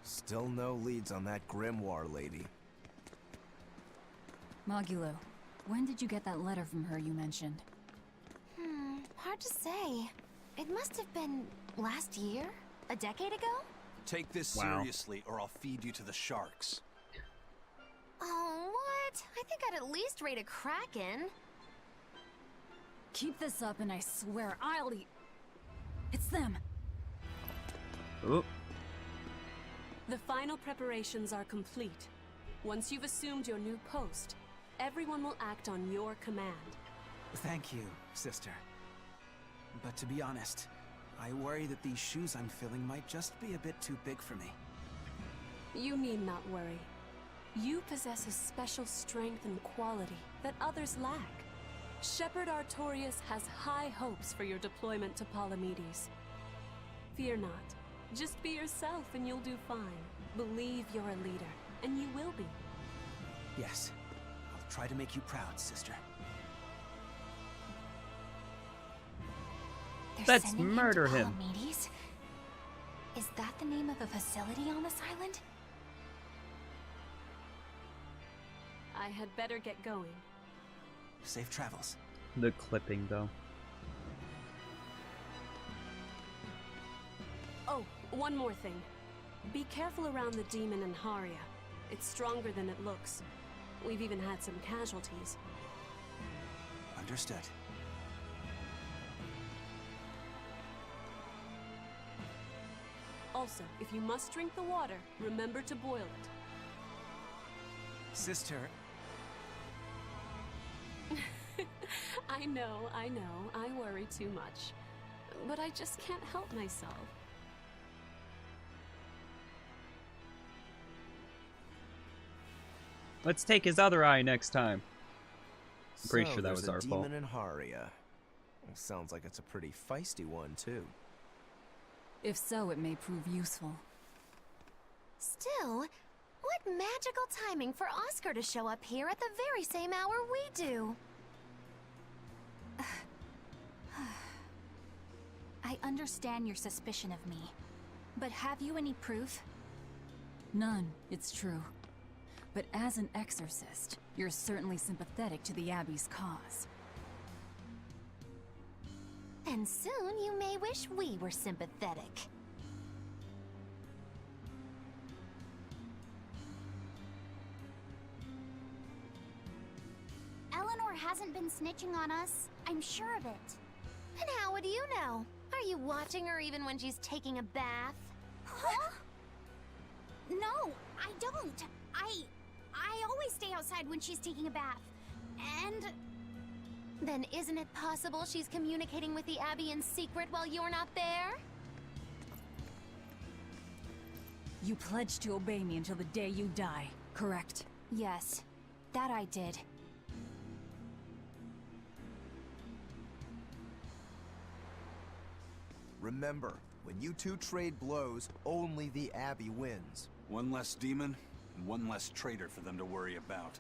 Still no leads on that grimoire lady. Mogulo, when did you get that letter from her you mentioned? Hard to say. It must have been last year? A decade ago? Take this seriously, or I'll feed you to the sharks. Oh, what? I think I'd at least rate a kraken. Keep this up and I swear I'll eat... It's them! Oop. The final preparations are complete. Once you've assumed your new post, everyone will act on your command. Thank you, sister. But to be honest, I worry that these shoes I'm filling might just be a bit too big for me. You need not worry. You possess a special strength and quality that others lack. Shepherd Artorius has high hopes for your deployment to Palamedes. Fear not. Just be yourself and you'll do fine. Believe you're a leader, and you will be. Yes. I'll try to make you proud, sister. Let's murder him. Is that the name of a facility on this island? I had better get going. Safe travels. The clipping, though. Oh, one more thing. Be careful around the demon in Haria. It's stronger than it looks. We've even had some casualties. Understood. Also, if you must drink the water, remember to boil it. Sister. I know, I worry too much. But I just can't help myself. Let's take his other eye next time. I'm pretty So sure that there's was a our fault. demon in Haria. Sounds like it's a pretty feisty one, too. If so, it may prove useful. Still, what magical timing for Oscar to show up here at the very same hour we do. I understand your suspicion of me, but have you any proof? None, it's true. But as an exorcist, you're certainly sympathetic to the Abbey's cause. And soon you may wish we were sympathetic. Eleanor hasn't been snitching on us. I'm sure of it. And how would you know? Are you watching her even when she's taking a bath? Huh? No, I don't. I always stay outside when she's taking a bath. And... Then isn't it possible she's communicating with the Abbey in secret while you're not there? You pledged to obey me until the day you die, correct? Yes, that I did. Remember, when you two trade blows, only the Abbey wins. One less demon, and one less traitor for them to worry about.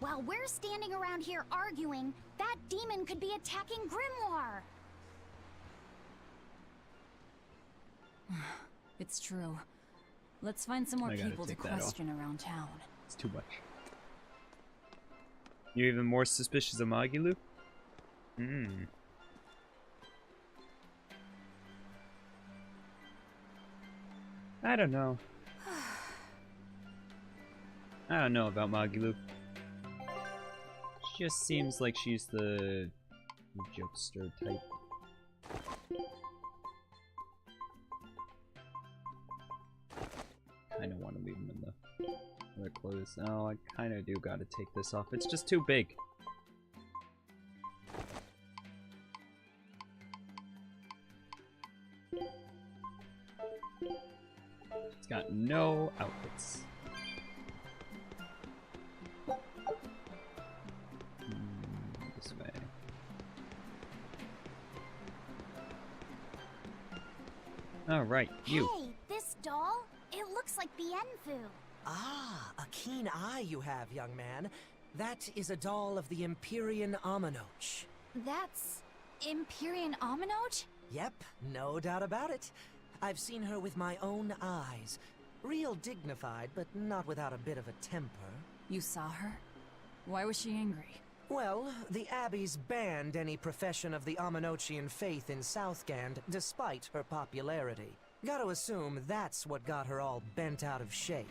While we're standing around here arguing, that demon could be attacking Grimoire. It's true. Let's find some more I gotta people to take that off. question around town. It's too much. You're even more suspicious of Magilu? I don't know. I don't know about Magilu. She just seems like she's the jokester type. Kinda want to leave them in the clothes. Oh, I kinda do gotta take this off. It's just too big. It's got no outfits. This way. Alright, you. Hey, this doll? It looks like Bienfu. Ah, a keen eye you have, young man. That is a doll of the Empyrean Aminoch. That's... Empyrean Aminoch? Yep, no doubt about it. I've seen her with my own eyes. Real dignified, but not without a bit of a temper. You saw her? Why was she angry? Well, the Abbey's banned any profession of the Aminochian faith in Southgand, despite her popularity. Gotta assume that's what got her all bent out of shape.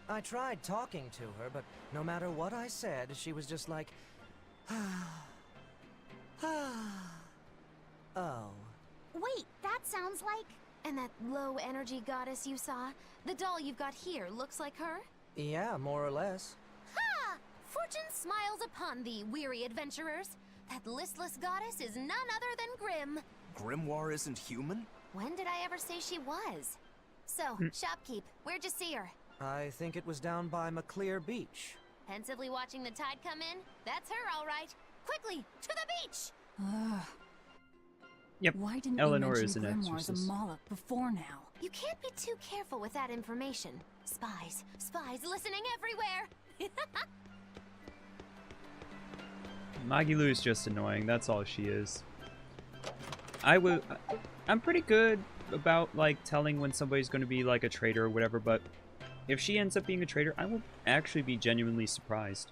I tried talking to her, but no matter what I said, she was just like... Oh. Wait, that sounds like... And that low-energy goddess you saw? The doll you've got here looks like her? Yeah, more or less. Ha! Fortune smiles upon thee, weary adventurers. That listless goddess is none other than Grim. Grimoire isn't human? When did I ever say she was? So, shopkeep, where'd you see her? I think it was down by McClear Beach. Pensively watching the tide come in? That's her, all right. Quickly, to the beach! Yep, Why didn't Eleanor you is mention an Grimoire as a exorcist. Moloch before now? You can't be too careful with that information. Spies, spies listening everywhere! Magilu is just annoying, that's all she is. I'm pretty good. about like telling when somebody's going to be like a traitor or whatever, but if she ends up being a traitor, I will actually be genuinely surprised.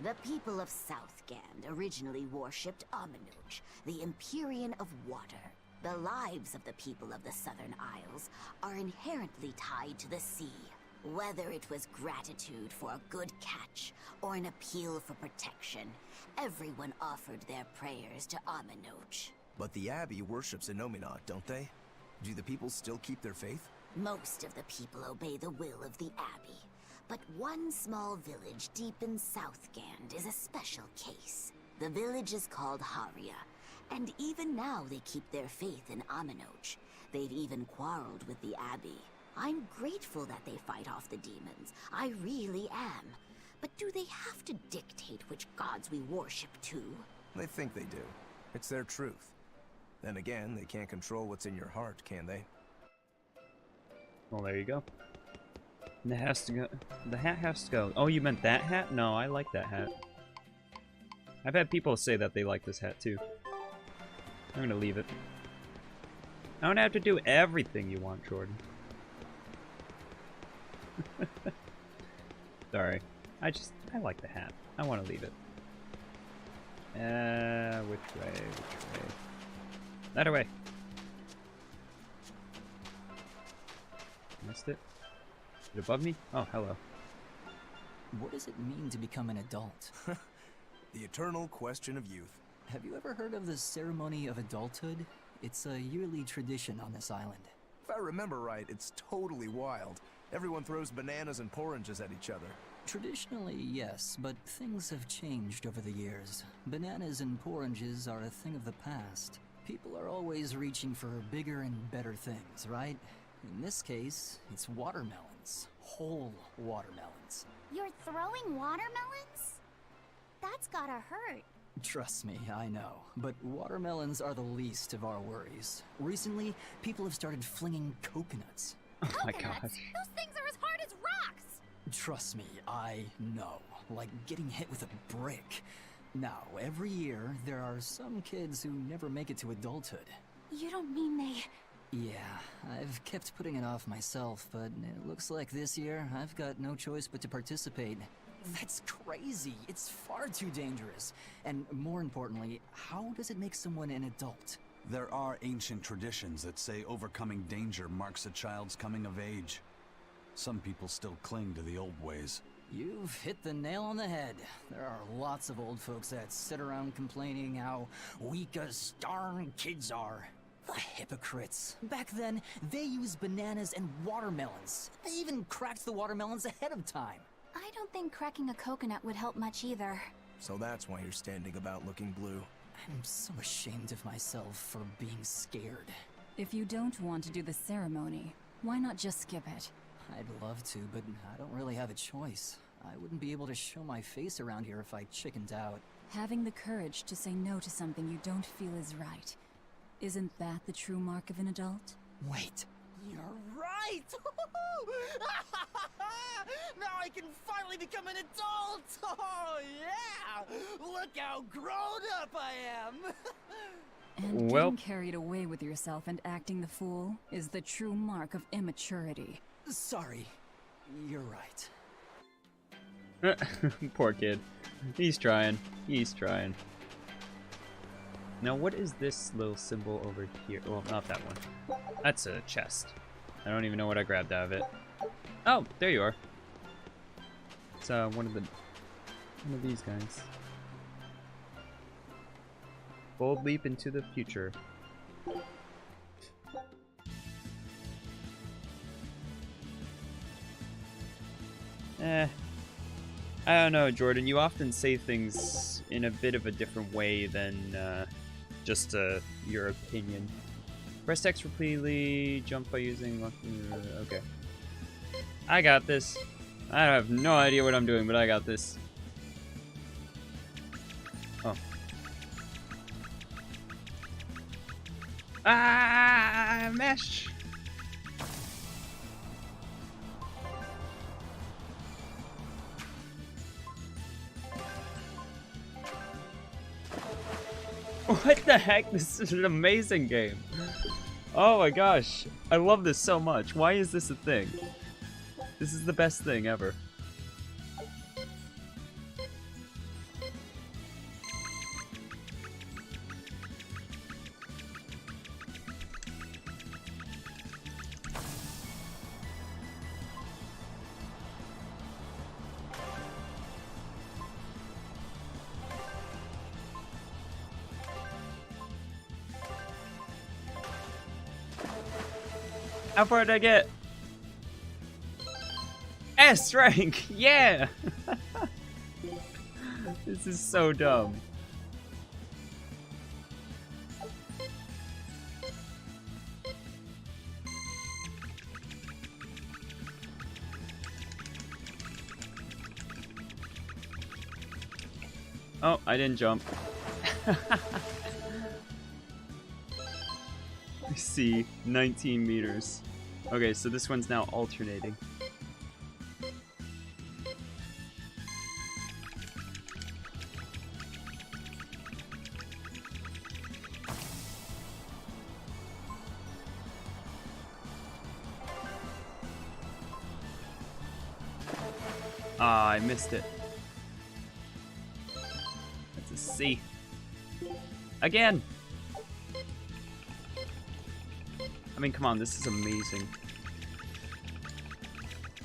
The people of Southgand originally worshipped Amenuch, the Empyrean of Water. The lives of the people of the Southern Isles are inherently tied to the sea. Whether it was gratitude for a good catch or an appeal for protection, everyone offered their prayers to Amenuch. But the Abbey worships Inominat, don't they? Do the people still keep their faith? Most of the people obey the will of the Abbey, but one small village deep in Southgand is a special case. The village is called Haria, and even now they keep their faith in Amenuch. They've even quarreled with the Abbey. I'm grateful that they fight off the demons. I really am. But do they have to dictate which gods we worship too? They think they do. It's their truth. Then again, they can't control what's in your heart, can they? Well, there you go. The hat has to go. The hat has to go. Oh, you meant that hat? No, I like that hat. I've had people say that they like this hat too. I'm gonna leave it. I don't have to do everything you want, Jordan. Sorry. I like the hat. I want to leave it. Which way? That way. Missed it. Is it above me? Oh, hello. What does it mean to become an adult? The eternal question of youth. Have you ever heard of the ceremony of adulthood? It's a yearly tradition on this island. If I remember right, it's totally wild. Everyone throws bananas and oranges at each other. Traditionally, yes, but things have changed over the years. Bananas and oranges are a thing of the past. People are always reaching for bigger and better things, right? In this case, it's watermelons. Whole watermelons. You're throwing watermelons? That's gotta hurt. Trust me, I know. But watermelons are the least of our worries. Recently, people have started flinging coconuts. Oh my god. Those things are as hard as rocks! Trust me, I know. Like getting hit with a brick. Now, every year, there are some kids who never make it to adulthood. You don't mean they... Yeah, I've kept putting it off myself, but it looks like this year I've got no choice but to participate. That's crazy. It's far too dangerous. And more importantly, how does it make someone an adult? There are ancient traditions that say overcoming danger marks a child's coming of age. Some people still cling to the old ways. You've hit the nail on the head. There are lots of old folks that sit around complaining how weak us darn kids are. The hypocrites. Back then, they used bananas and watermelons. They even cracked the watermelons ahead of time. I don't think cracking a coconut would help much either. So that's why you're standing about looking blue. I'm so ashamed of myself for being scared. If you don't want to do the ceremony, why not just skip it? I'd love to, but I don't really have a choice. I wouldn't be able to show my face around here if I chickened out. Having the courage to say no to something you don't feel is right. Isn't that the true mark of an adult? Wait. You're right! Now I can finally become an adult! Oh, yeah! Look how grown up I am! And getting carried away with yourself and acting the fool is the true mark of immaturity. Sorry. You're right. Poor kid. He's trying. He's trying. Now, what is this little symbol over here? Well, not that one. That's a chest. I don't even know what I grabbed out of it. Oh, there you are. It's one of these guys. Bold leap into the future. I don't know, Jordan. You often say things in a bit of a different way than just your opinion. Press X repeatedly, jump by using... okay. I got this. I have no idea what I'm doing, but I got this. Oh. Ah, mesh! What the heck? This is an amazing game. Oh my gosh, I love this so much. Why is this a thing? This is the best thing ever. How far did I get? S rank! Yeah! This is so dumb. Oh, I didn't jump. See, 19 meters. Okay, so this one's now alternating. Ah, I missed it. That's a C. Again! I mean, come on, this is amazing.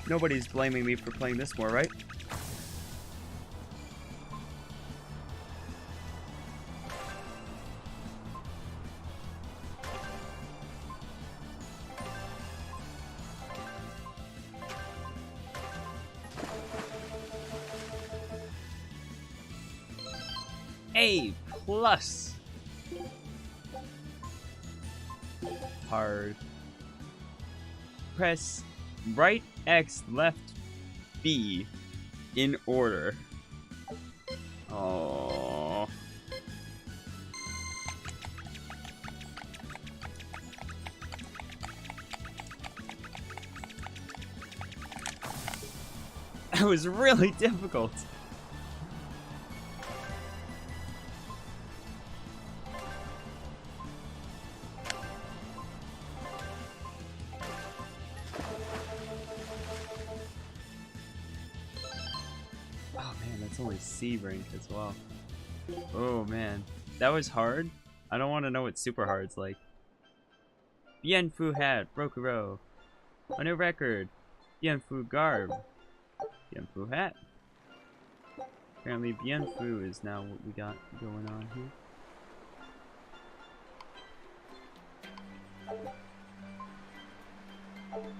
Nobody's blaming me for playing this more, right? A plus. Hard. Press right X, left B in order. Oh. That was really difficult. Only C rank as well. Oh man, that was hard. I don't want to know what super hard's like. Bien Fu hat, Rokuro. A new record. Bien Fu garb. Bien Fu hat. Apparently Bien Fu is now what we got going on here.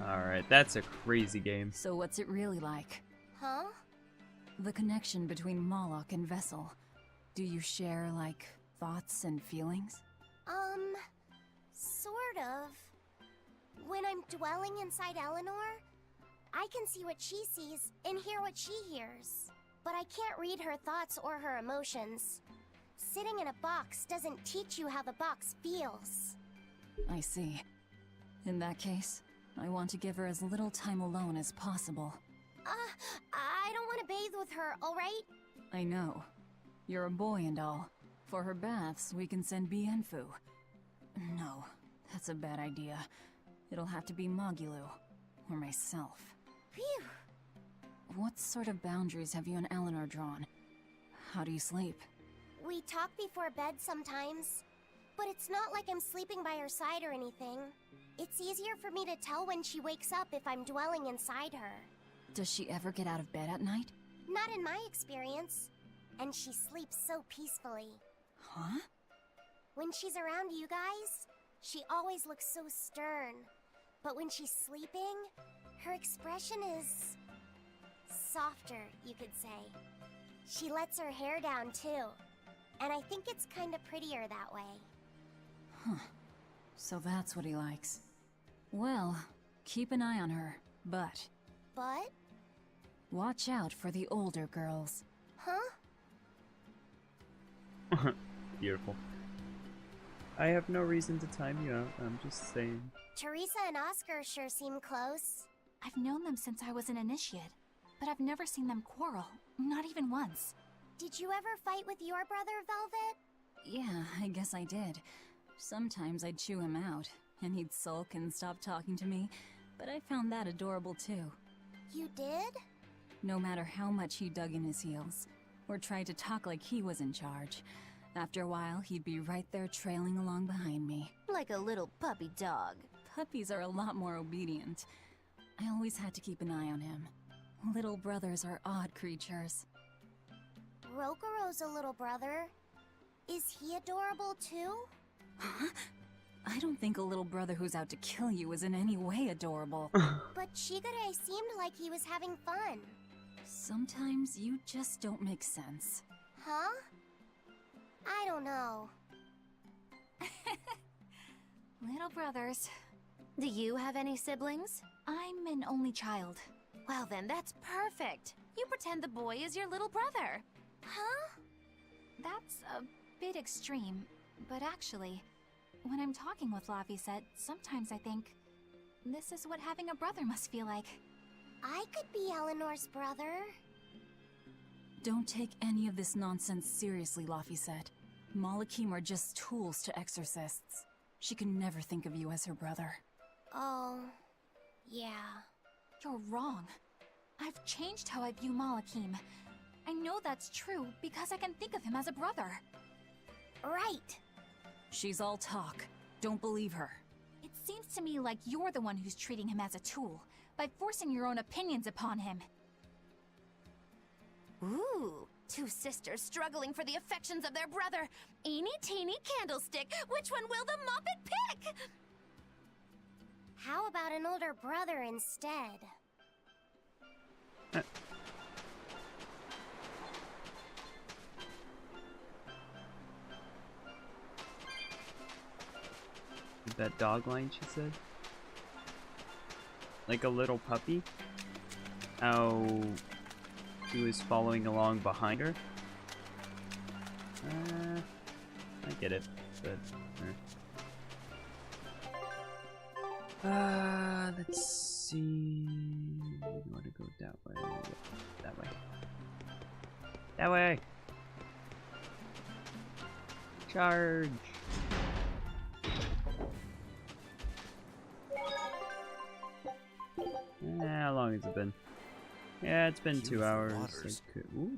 Alright, that's a crazy game. So what's it really like? Huh? The connection between Moloch and Vessel. Do you share, like, thoughts and feelings? Sort of. When I'm dwelling inside Eleanor, I can see what she sees and hear what she hears. But I can't read her thoughts or her emotions. Sitting in a box doesn't teach you how the box feels. I see. In that case, I want to give her as little time alone as possible. I don't want to bathe with her, alright? I know. You're a boy and all. For her baths, we can send Bien Fu. No, that's a bad idea. It'll have to be Magulu, or myself. Phew! What sort of boundaries have you and Eleanor drawn? How do you sleep? We talk before bed sometimes, but it's not like I'm sleeping by her side or anything. It's easier for me to tell when she wakes up if I'm dwelling inside her. Does she ever get out of bed at night? Not in my experience. And she sleeps so peacefully. Huh? When she's around you guys, she always looks so stern. But when she's sleeping, her expression is softer, you could say. She lets her hair down too. And I think it's kinda prettier that way. Huh. So that's what he likes. Well, keep an eye on her, but... But? Watch out for the older girls. Huh? Beautiful. I have no reason to time you out, I'm just saying. Teresa and Oscar sure seem close. I've known them since I was an initiate, but I've never seen them quarrel, not even once. Did you ever fight with your brother, Velvet? Yeah, I guess I did. Sometimes I'd chew him out, and he'd sulk and stop talking to me, but I found that adorable too. You did? No matter how much he dug in his heels, or tried to talk like he was in charge, after a while he'd be right there trailing along behind me. Like a little puppy dog. Puppies are a lot more obedient. I always had to keep an eye on him. Little brothers are odd creatures. Rokuro's a little brother. Is he adorable too? Huh? I don't think a little brother who's out to kill you is in any way adorable. But Shigure seemed like he was having fun. Sometimes you just don't make sense. Huh? I don't know. Little brothers. Do you have any siblings? I'm an only child. Well then, that's perfect. You pretend the boy is your little brother. Huh? That's a bit extreme, but actually, when I'm talking with Laphicet, sometimes I think, this is what having a brother must feel like. I could be Eleanor's brother. Don't take any of this nonsense seriously, Laphicet. Malakim are just tools to exorcists. She can never think of you as her brother. Oh, yeah. You're wrong. I've changed how I view Malakim. I know that's true because I can think of him as a brother. Right. She's all talk. Don't believe her. It seems to me like you're the one who's treating him as a tool, by forcing your own opinions upon him. Ooh, two sisters struggling for the affections of their brother. Eeny teeny candlestick, which one will the Muppet pick? How about an older brother instead? That dog line she said? Like a little puppy? How he was following along behind her? I get it, but... let's see... We want to go that way. Yeah, that way. That way! Charge! How long has it been? Yeah, it's been 2 hours.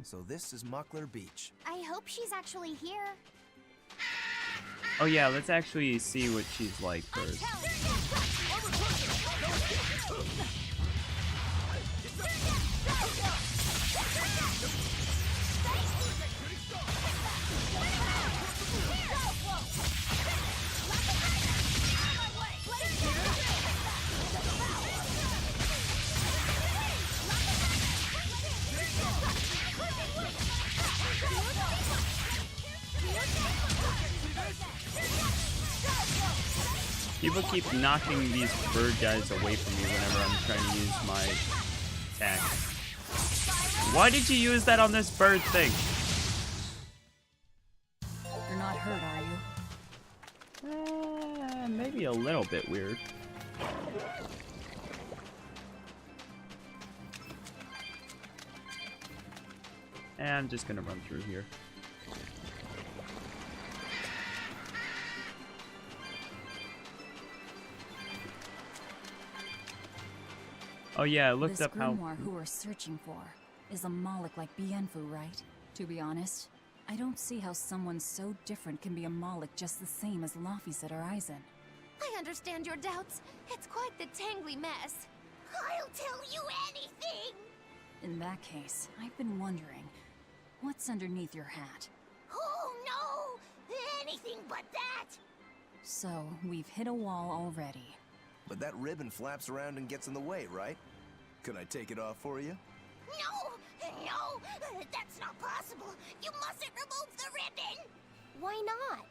So this is Muckler Beach. I hope she's actually here. Oh yeah, let's actually see what she's like first. People keep knocking these bird guys away from me whenever I'm trying to use my attack. Why did you use that on this bird thing? You're not hurt, are you? Maybe a little bit weird. And I'm just gonna run through here. Oh yeah, I looked up how... This grimoire who we're searching for is a Moloch like Bienfu, right? To be honest, I don't see how someone so different can be a Moloch just the same as Laphicet or Aizen. I understand your doubts. It's quite the tangly mess. I'll tell you anything! In that case, I've been wondering, what's underneath your hat? Oh no! Anything but that! So, we've hit a wall already. But that ribbon flaps around and gets in the way, right? Can I take it off for you? No! No! That's not possible! You mustn't remove the ribbon! Why not?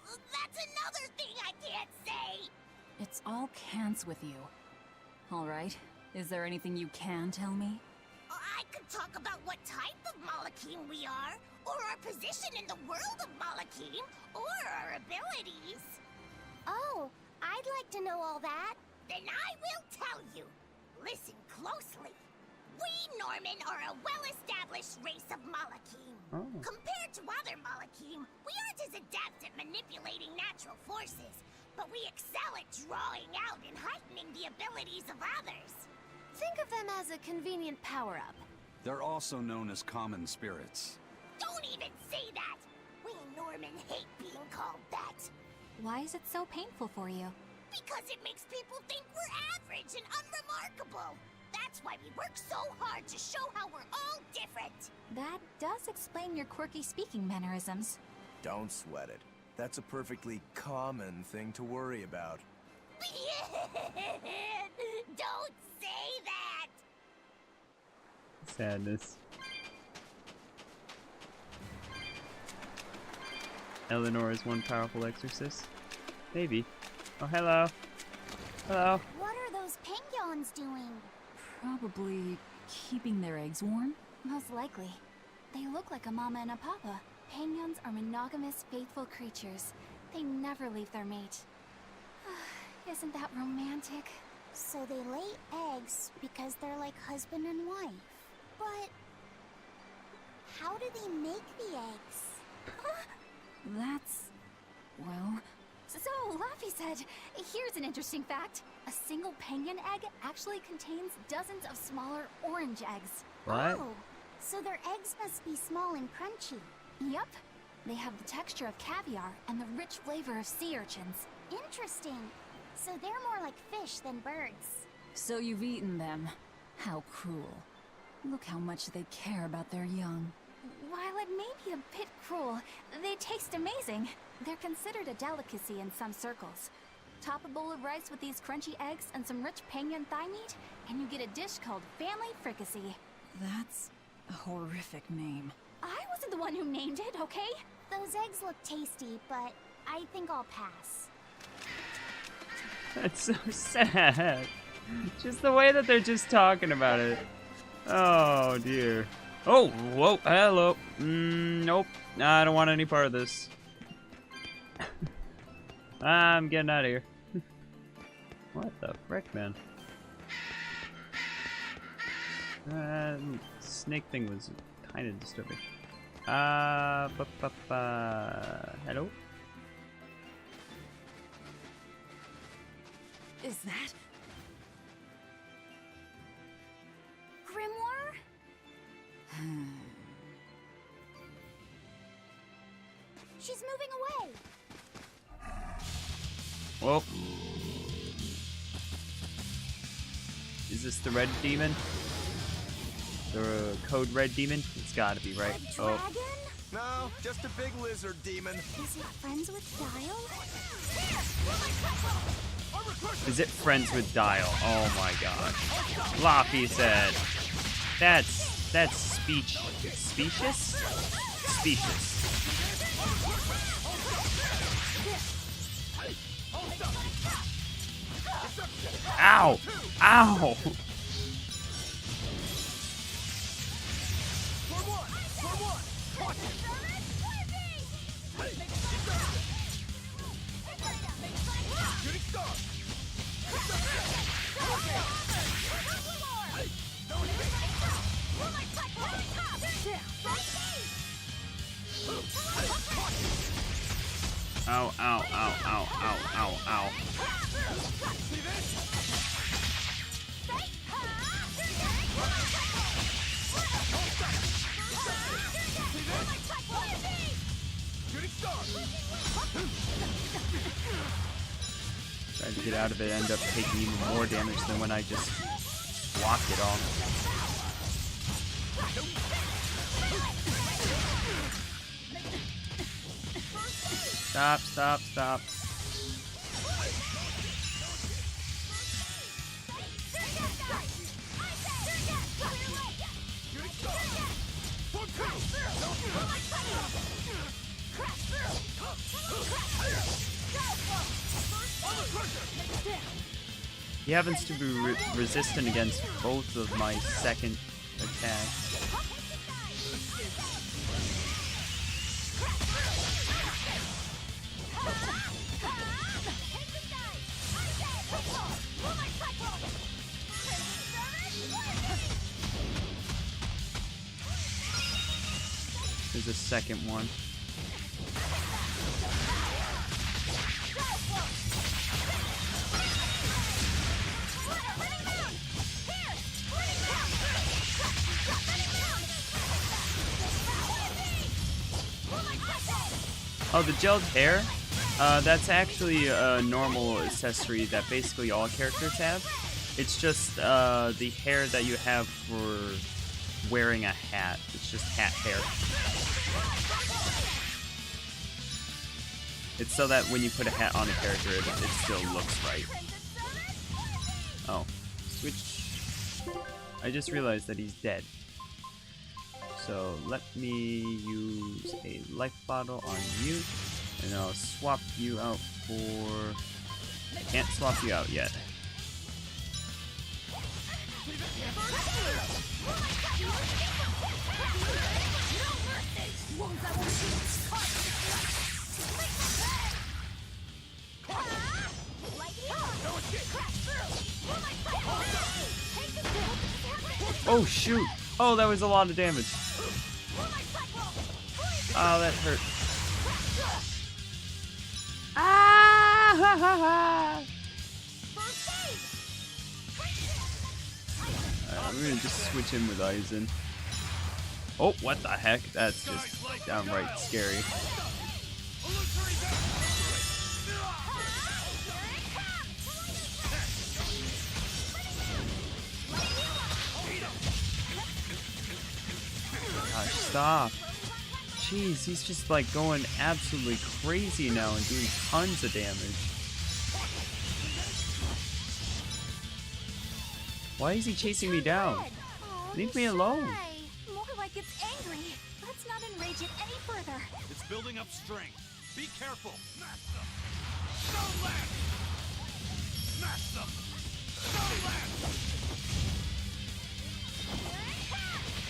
That's another thing I can't say! It's all cans with you. Alright, is there anything you can tell me? I could talk about what type of Malakim we are, or our position in the world of Malakim, or our abilities. Oh, I'd like to know all that. Then I will tell you. Listen closely. We Norman are a well-established race of Malakim. Oh. Compared to other Malakim, we aren't as adept at manipulating natural forces, but we excel at drawing out and heightening the abilities of others. Think of them as a convenient power-up. They're also known as common spirits. Don't even say that! We Norman hate being called that. Why is it so painful for you? Because it makes people think we're average and unremarkable. That's why we work so hard to show how we're all different. That does explain your quirky speaking mannerisms. Don't sweat it. That's a perfectly common thing to worry about. Don't say that! Sadness. Eleanor is one powerful exorcist? Maybe. Oh, hello. Hello. What are those penguins doing? Probably keeping their eggs warm? Most likely. They look like a mama and a papa. Penguins are monogamous, faithful creatures. They never leave their mate. Isn't that romantic? So they lay eggs because they're like husband and wife. But how do they make the eggs? That's... well... So, Laffy said, here's an interesting fact. A single penguin egg actually contains dozens of smaller orange eggs. What? Oh, so their eggs must be small and crunchy. Yep. They have the texture of caviar and the rich flavor of sea urchins. Interesting. So they're more like fish than birds. So you've eaten them. How cruel. Look how much they care about their young. While it may be a bit cruel, they taste amazing. They're considered a delicacy in some circles. Top a bowl of rice with these crunchy eggs and some rich penguin thigh meat, and you get a dish called family fricassee. That's a horrific name. I wasn't the one who named it, okay? Those eggs look tasty, but I think I'll pass. That's so sad. Just the way that they're just talking about it. Oh, dear. Oh, whoa, hello. Nope. I don't want any part of this. I'm getting out of here. What the frick, man? Snake thing was kind of disturbing. Hello? Is that... Grimoire? She's moving away. Whoa. Is this the red demon? The code red demon? It's gotta be, right? Oh. No, just a big lizard demon. Is it friends with Dial? Is it friends with Dial? Oh my god. Laffy said. That's specious? Specious. Ow! Ow! Ow, ow, ow, ow, ow, ow, ow. Tried to get out of it, end up taking even more damage than when I just blocked it all. Stop, stop, stop. He happens to be resistant against both of my second attacks. There's a second one. Oh, the gelled hair? That's actually a normal accessory that basically all characters have. It's just the hair that you have for wearing a hat. It's just hat hair. It's so that when you put a hat on a character, it still looks right. Oh. Switch. I just realized that he's dead. So let me use a life bottle on you, and I'll swap you out for... I can't swap you out yet. Oh shoot! Oh, that was a lot of damage. Oh, that hurt. Ah! Ha, ha, ha. I'm gonna just switch him with Aizen. Oh, what the heck? That's just downright scary. Gosh, stop. Jeez, he's just like going absolutely crazy now and doing tons of damage. Why is he chasing me down? Leave me alone. More like it's angry. Let's not enrage it any further. It's building up strength. Be careful. Smash them. Stone land. Smash them. Stone land.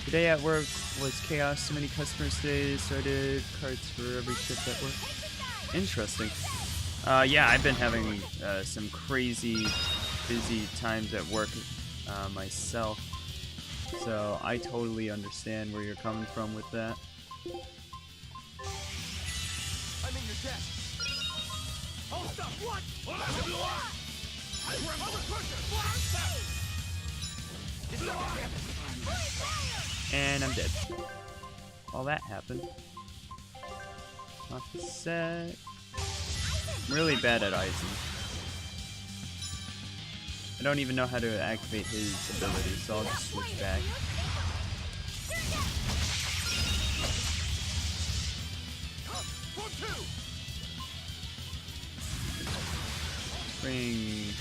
Today at work was chaos. So many customers today started carts for every ship at work. Interesting. Yeah, I've been having some crazy busy times at work myself. So I totally understand where you're coming from with that. I'm in your debt. Hold up. What? And I'm dead. All that happened. Off the set. I'm really bad at Aizen. I don't even know how to activate his ability, so I'll just switch back. Bring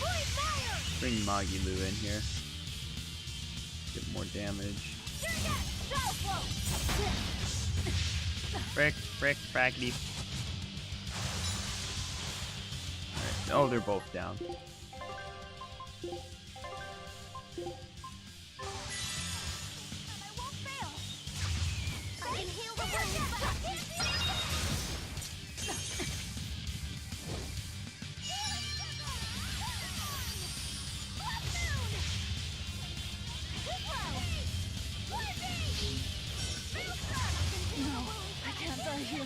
Magilu in here. Get more damage. Frick, frackety. Alright. Oh, they're both down.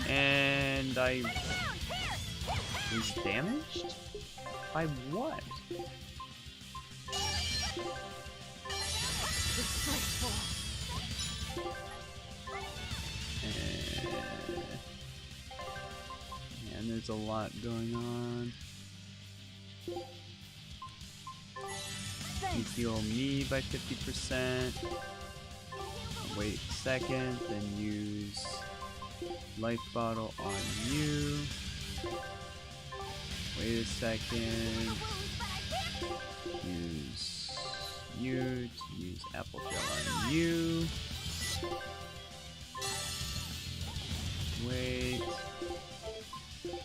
And I was damaged? By what? And there's a lot going on. You heal me by 50%. Wait a second, then use life bottle on you. Wait a second. Use you to use apple gel on you. Wait.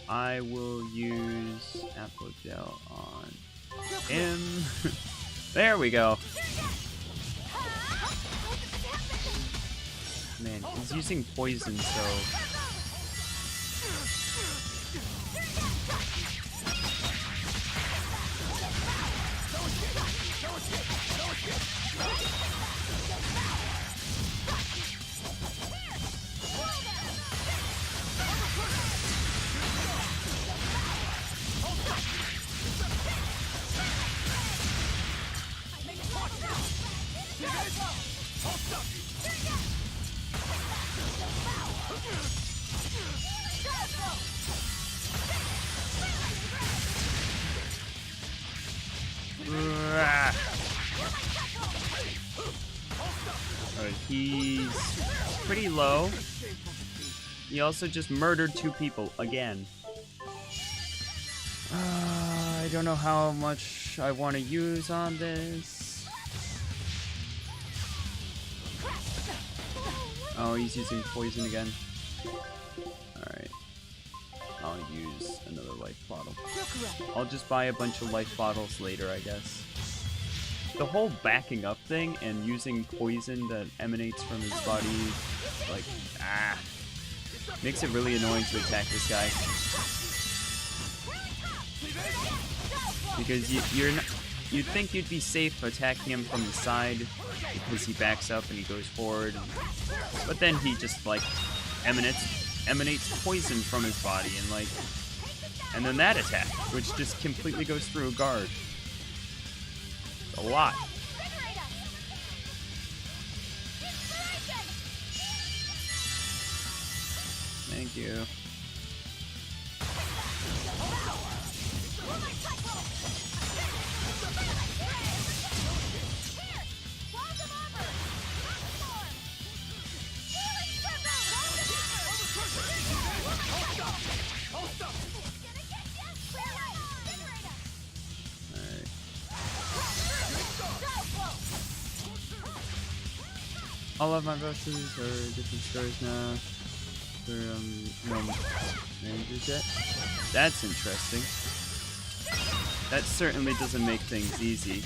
I will use apple gel on him. There we go. Man, he's using poison, so... He's pretty low. He also just murdered 2 people again. I don't know how much I want to use on this. Oh, he's using poison again. Alright. I'll use another life bottle. I'll just buy a bunch of life bottles later, I guess. The whole backing up thing and using poison that emanates from his body, like, makes it really annoying to attack this guy. Because you'd think you'd be safe attacking him from the side because he backs up and he goes forward, but then he just like emanates poison from his body and then that attack, which just completely goes through a guard. It's a lot. Thank you. All of my bosses are different stories now. For no managers yet. That's interesting. That certainly doesn't make things easy.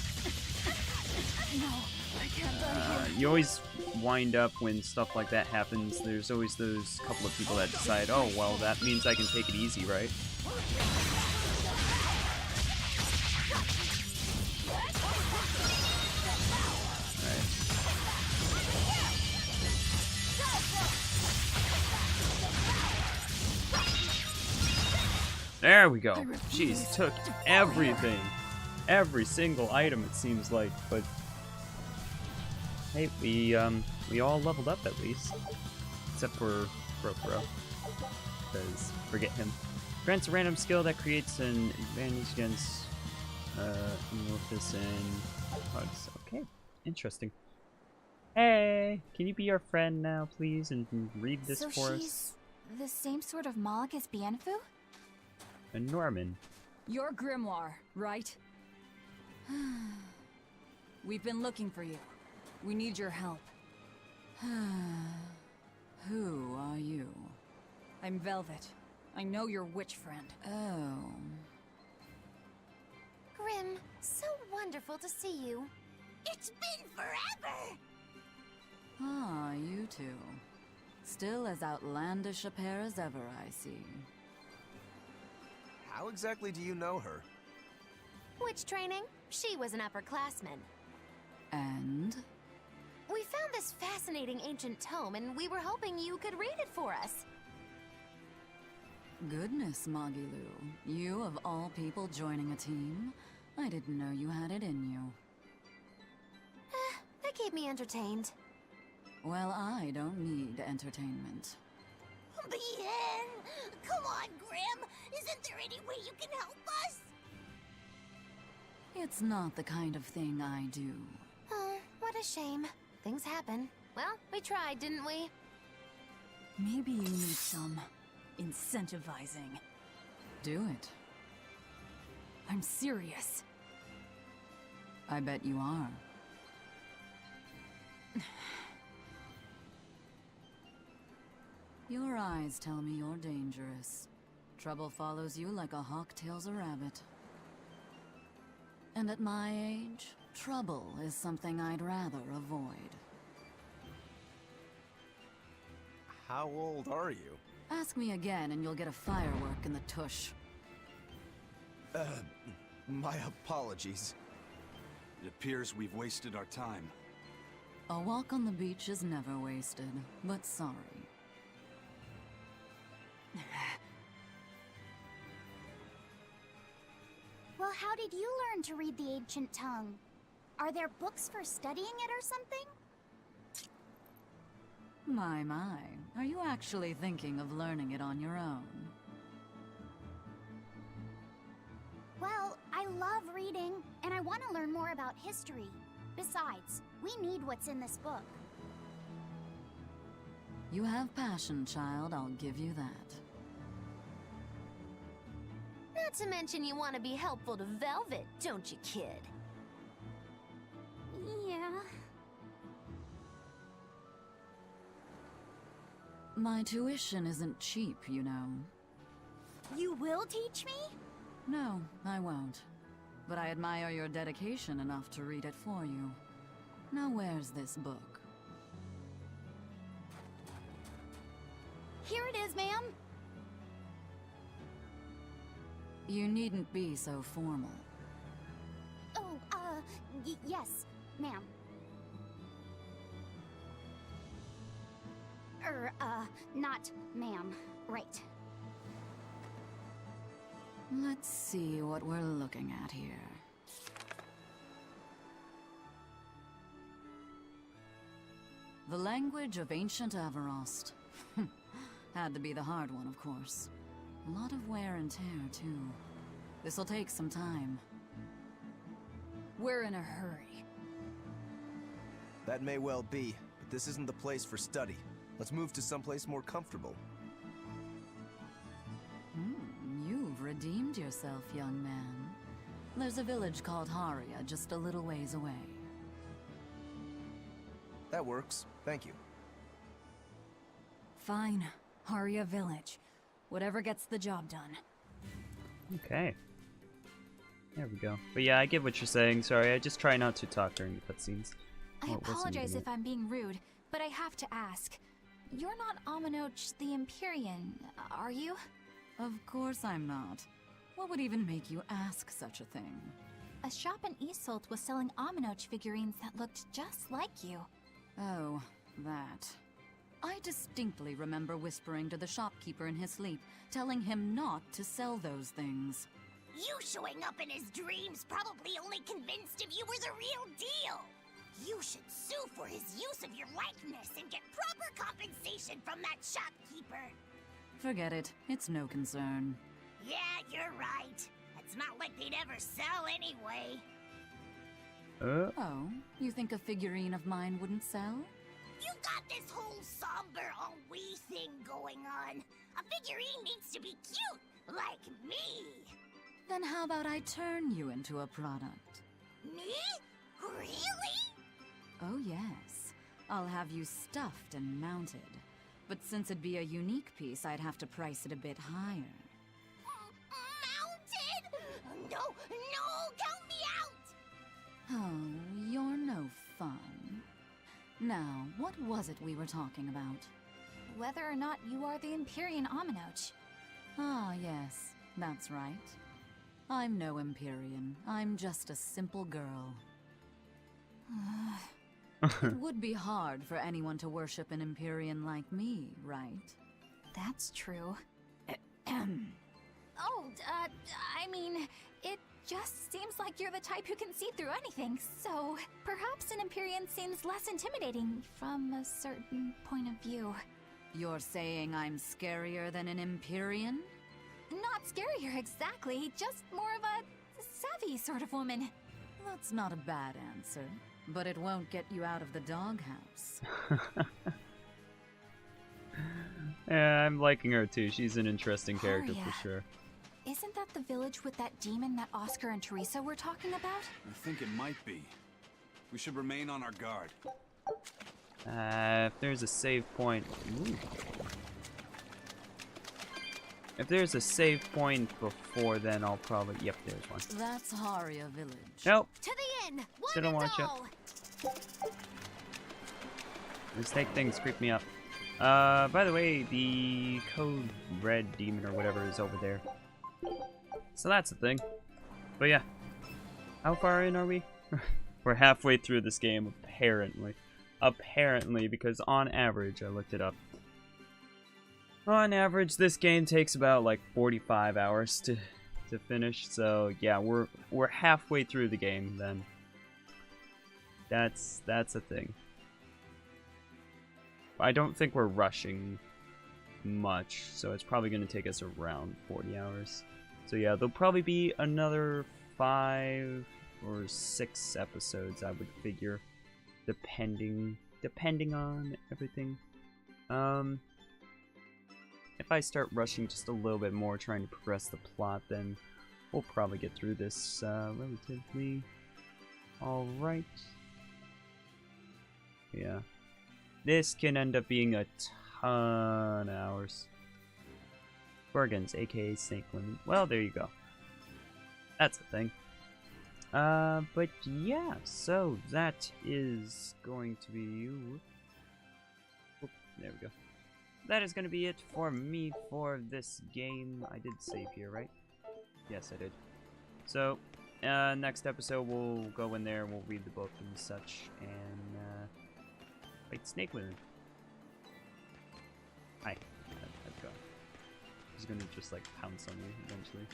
You always wind up when stuff like that happens. There's always those couple of people that decide, oh well, that means I can take it easy, right? There we go. Jeez, took everything. Every single item, it seems like, but hey, we all leveled up at least. Except for Rokurou. Because forget him. Grants a random skill that creates an advantage against Morphus and Hugs. Okay, interesting. Hey, can you be our friend now, please, and read this so for us? She's the same sort of Moloch as Bienfu? A Norman. You're Grimoire, right? We've been looking for you. We need your help. Who are you? I'm Velvet. I know your witch friend. Oh. Grim, so wonderful to see you. It's been forever! Ah, you two. Still as outlandish a pair as ever, I see. How exactly do you know her? Witch training? She was an upperclassman. And? We found this fascinating ancient tome, and we were hoping you could read it for us. Goodness, Magilu. You, of all people, joining a team? I didn't know you had it in you. They keep me entertained. Well, I don't need entertainment. Bien! Come on, Grim! Isn't there any way you can help us? It's not the kind of thing I do. Oh, what a shame. Things happen. Well, we tried, didn't we? Maybe you need some incentivizing. Do it. I'm serious. I bet you are. Your eyes tell me you're dangerous. Trouble follows you like a hawk tails a rabbit. And at my age, trouble is something I'd rather avoid. How old are you? Ask me again and you'll get a firework in the tush. My apologies. It appears we've wasted our time. A walk on the beach is never wasted, but sorry. Well, how did you learn to read the ancient tongue? Are there books for studying it or something? My. Are you actually thinking of learning it on your own? Well, I love reading, and I want to learn more about history. Besides, we need what's in this book. You have passion, child, I'll give you that. Not to mention you want to be helpful to Velvet, don't you, kid? Yeah. My tuition isn't cheap, you know. You will teach me? No, I won't. But I admire your dedication enough to read it for you. Now where's this book? Here it is, ma'am. You needn't be so formal. Oh, yes, ma'am. Not ma'am. Right. Let's see what we're looking at here. The language of ancient Averost. Had to be the hard one, of course. A lot of wear and tear, too. This'll take some time. We're in a hurry. That may well be, but this isn't the place for study. Let's move to someplace more comfortable. You've redeemed yourself, young man. There's a village called Haria just a little ways away. That works. Thank you. Fine. Haria Village. Whatever gets the job done. Okay. There we go. But yeah, I get what you're saying. Sorry, I just try not to talk during the cutscenes. I apologize if I'm being rude, but I have to ask. You're not Aminoch the Empyrean, are you? Of course I'm not. What would even make you ask such a thing? A shop in Isolt was selling Aminoch figurines that looked just like you. Oh, that. I distinctly remember whispering to the shopkeeper in his sleep, telling him not to sell those things. You showing up in his dreams probably only convinced him you were the real deal. You should sue for his use of your likeness and get proper compensation from that shopkeeper. Forget it. It's no concern. Yeah, you're right. It's not like they'd ever sell anyway. Oh, you think a figurine of mine wouldn't sell? You got this whole somber ennui thing going on. A figurine needs to be cute, like me. Then how about I turn you into a product? Me? Really? Oh yes. I'll have you stuffed and mounted. But since it'd be a unique piece, I'd have to price it a bit higher. Mounted? No, count me out! Oh, you're no fun. Now, what was it we were talking about? Whether or not you are the Empyrean Aminoch. Ah, yes, that's right. I'm no Empyrean. I'm just a simple girl. It would be hard for anyone to worship an Empyrean like me, right? That's true. I mean, it just seems like you're the type who can see through anything, so perhaps an Empyrean seems less intimidating from a certain point of view. You're saying I'm scarier than an Empyrean? Not scarier exactly, just more of a savvy sort of woman. That's not a bad answer, but it won't get you out of the doghouse. Yeah, I'm liking her too. She's an interesting character for sure. Isn't that the village with that demon that Oscar and Teresa were talking about? I think it might be. We should remain on our guard. If there's a save point... Ooh. If there's a save point before then, I'll probably... Yep, there's one. That's Haria Village. Nope. To the inn! Didn't watch it. These snake things creep me up. By the way, the code red demon or whatever is over there. So that's the thing. But yeah. How far in are we? We're halfway through this game, apparently. Apparently, because on average, I looked it up. On average, this game takes about like 45 hours to finish. So yeah, we're halfway through the game then. That's a thing. I don't think we're rushing much, so it's probably going to take us around 40 hours. So yeah, there'll probably be another 5 or 6 episodes, I would figure, depending on everything. If I start rushing just a little bit more, trying to progress the plot, then we'll probably get through this relatively alright. Yeah. This can end up being a ton of hours. Gorgons, aka Snake Women. Well, there you go. That's a thing. But yeah, so that is going to be... Oop, there we go. That is going to be it for me for this game. I did save here, right? Yes, I did. So, next episode we'll go in there and we'll read the book and such, and, fight Snake Women. Hi. How's it going? He's gonna just, like, pounce on me eventually.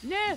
Yeah!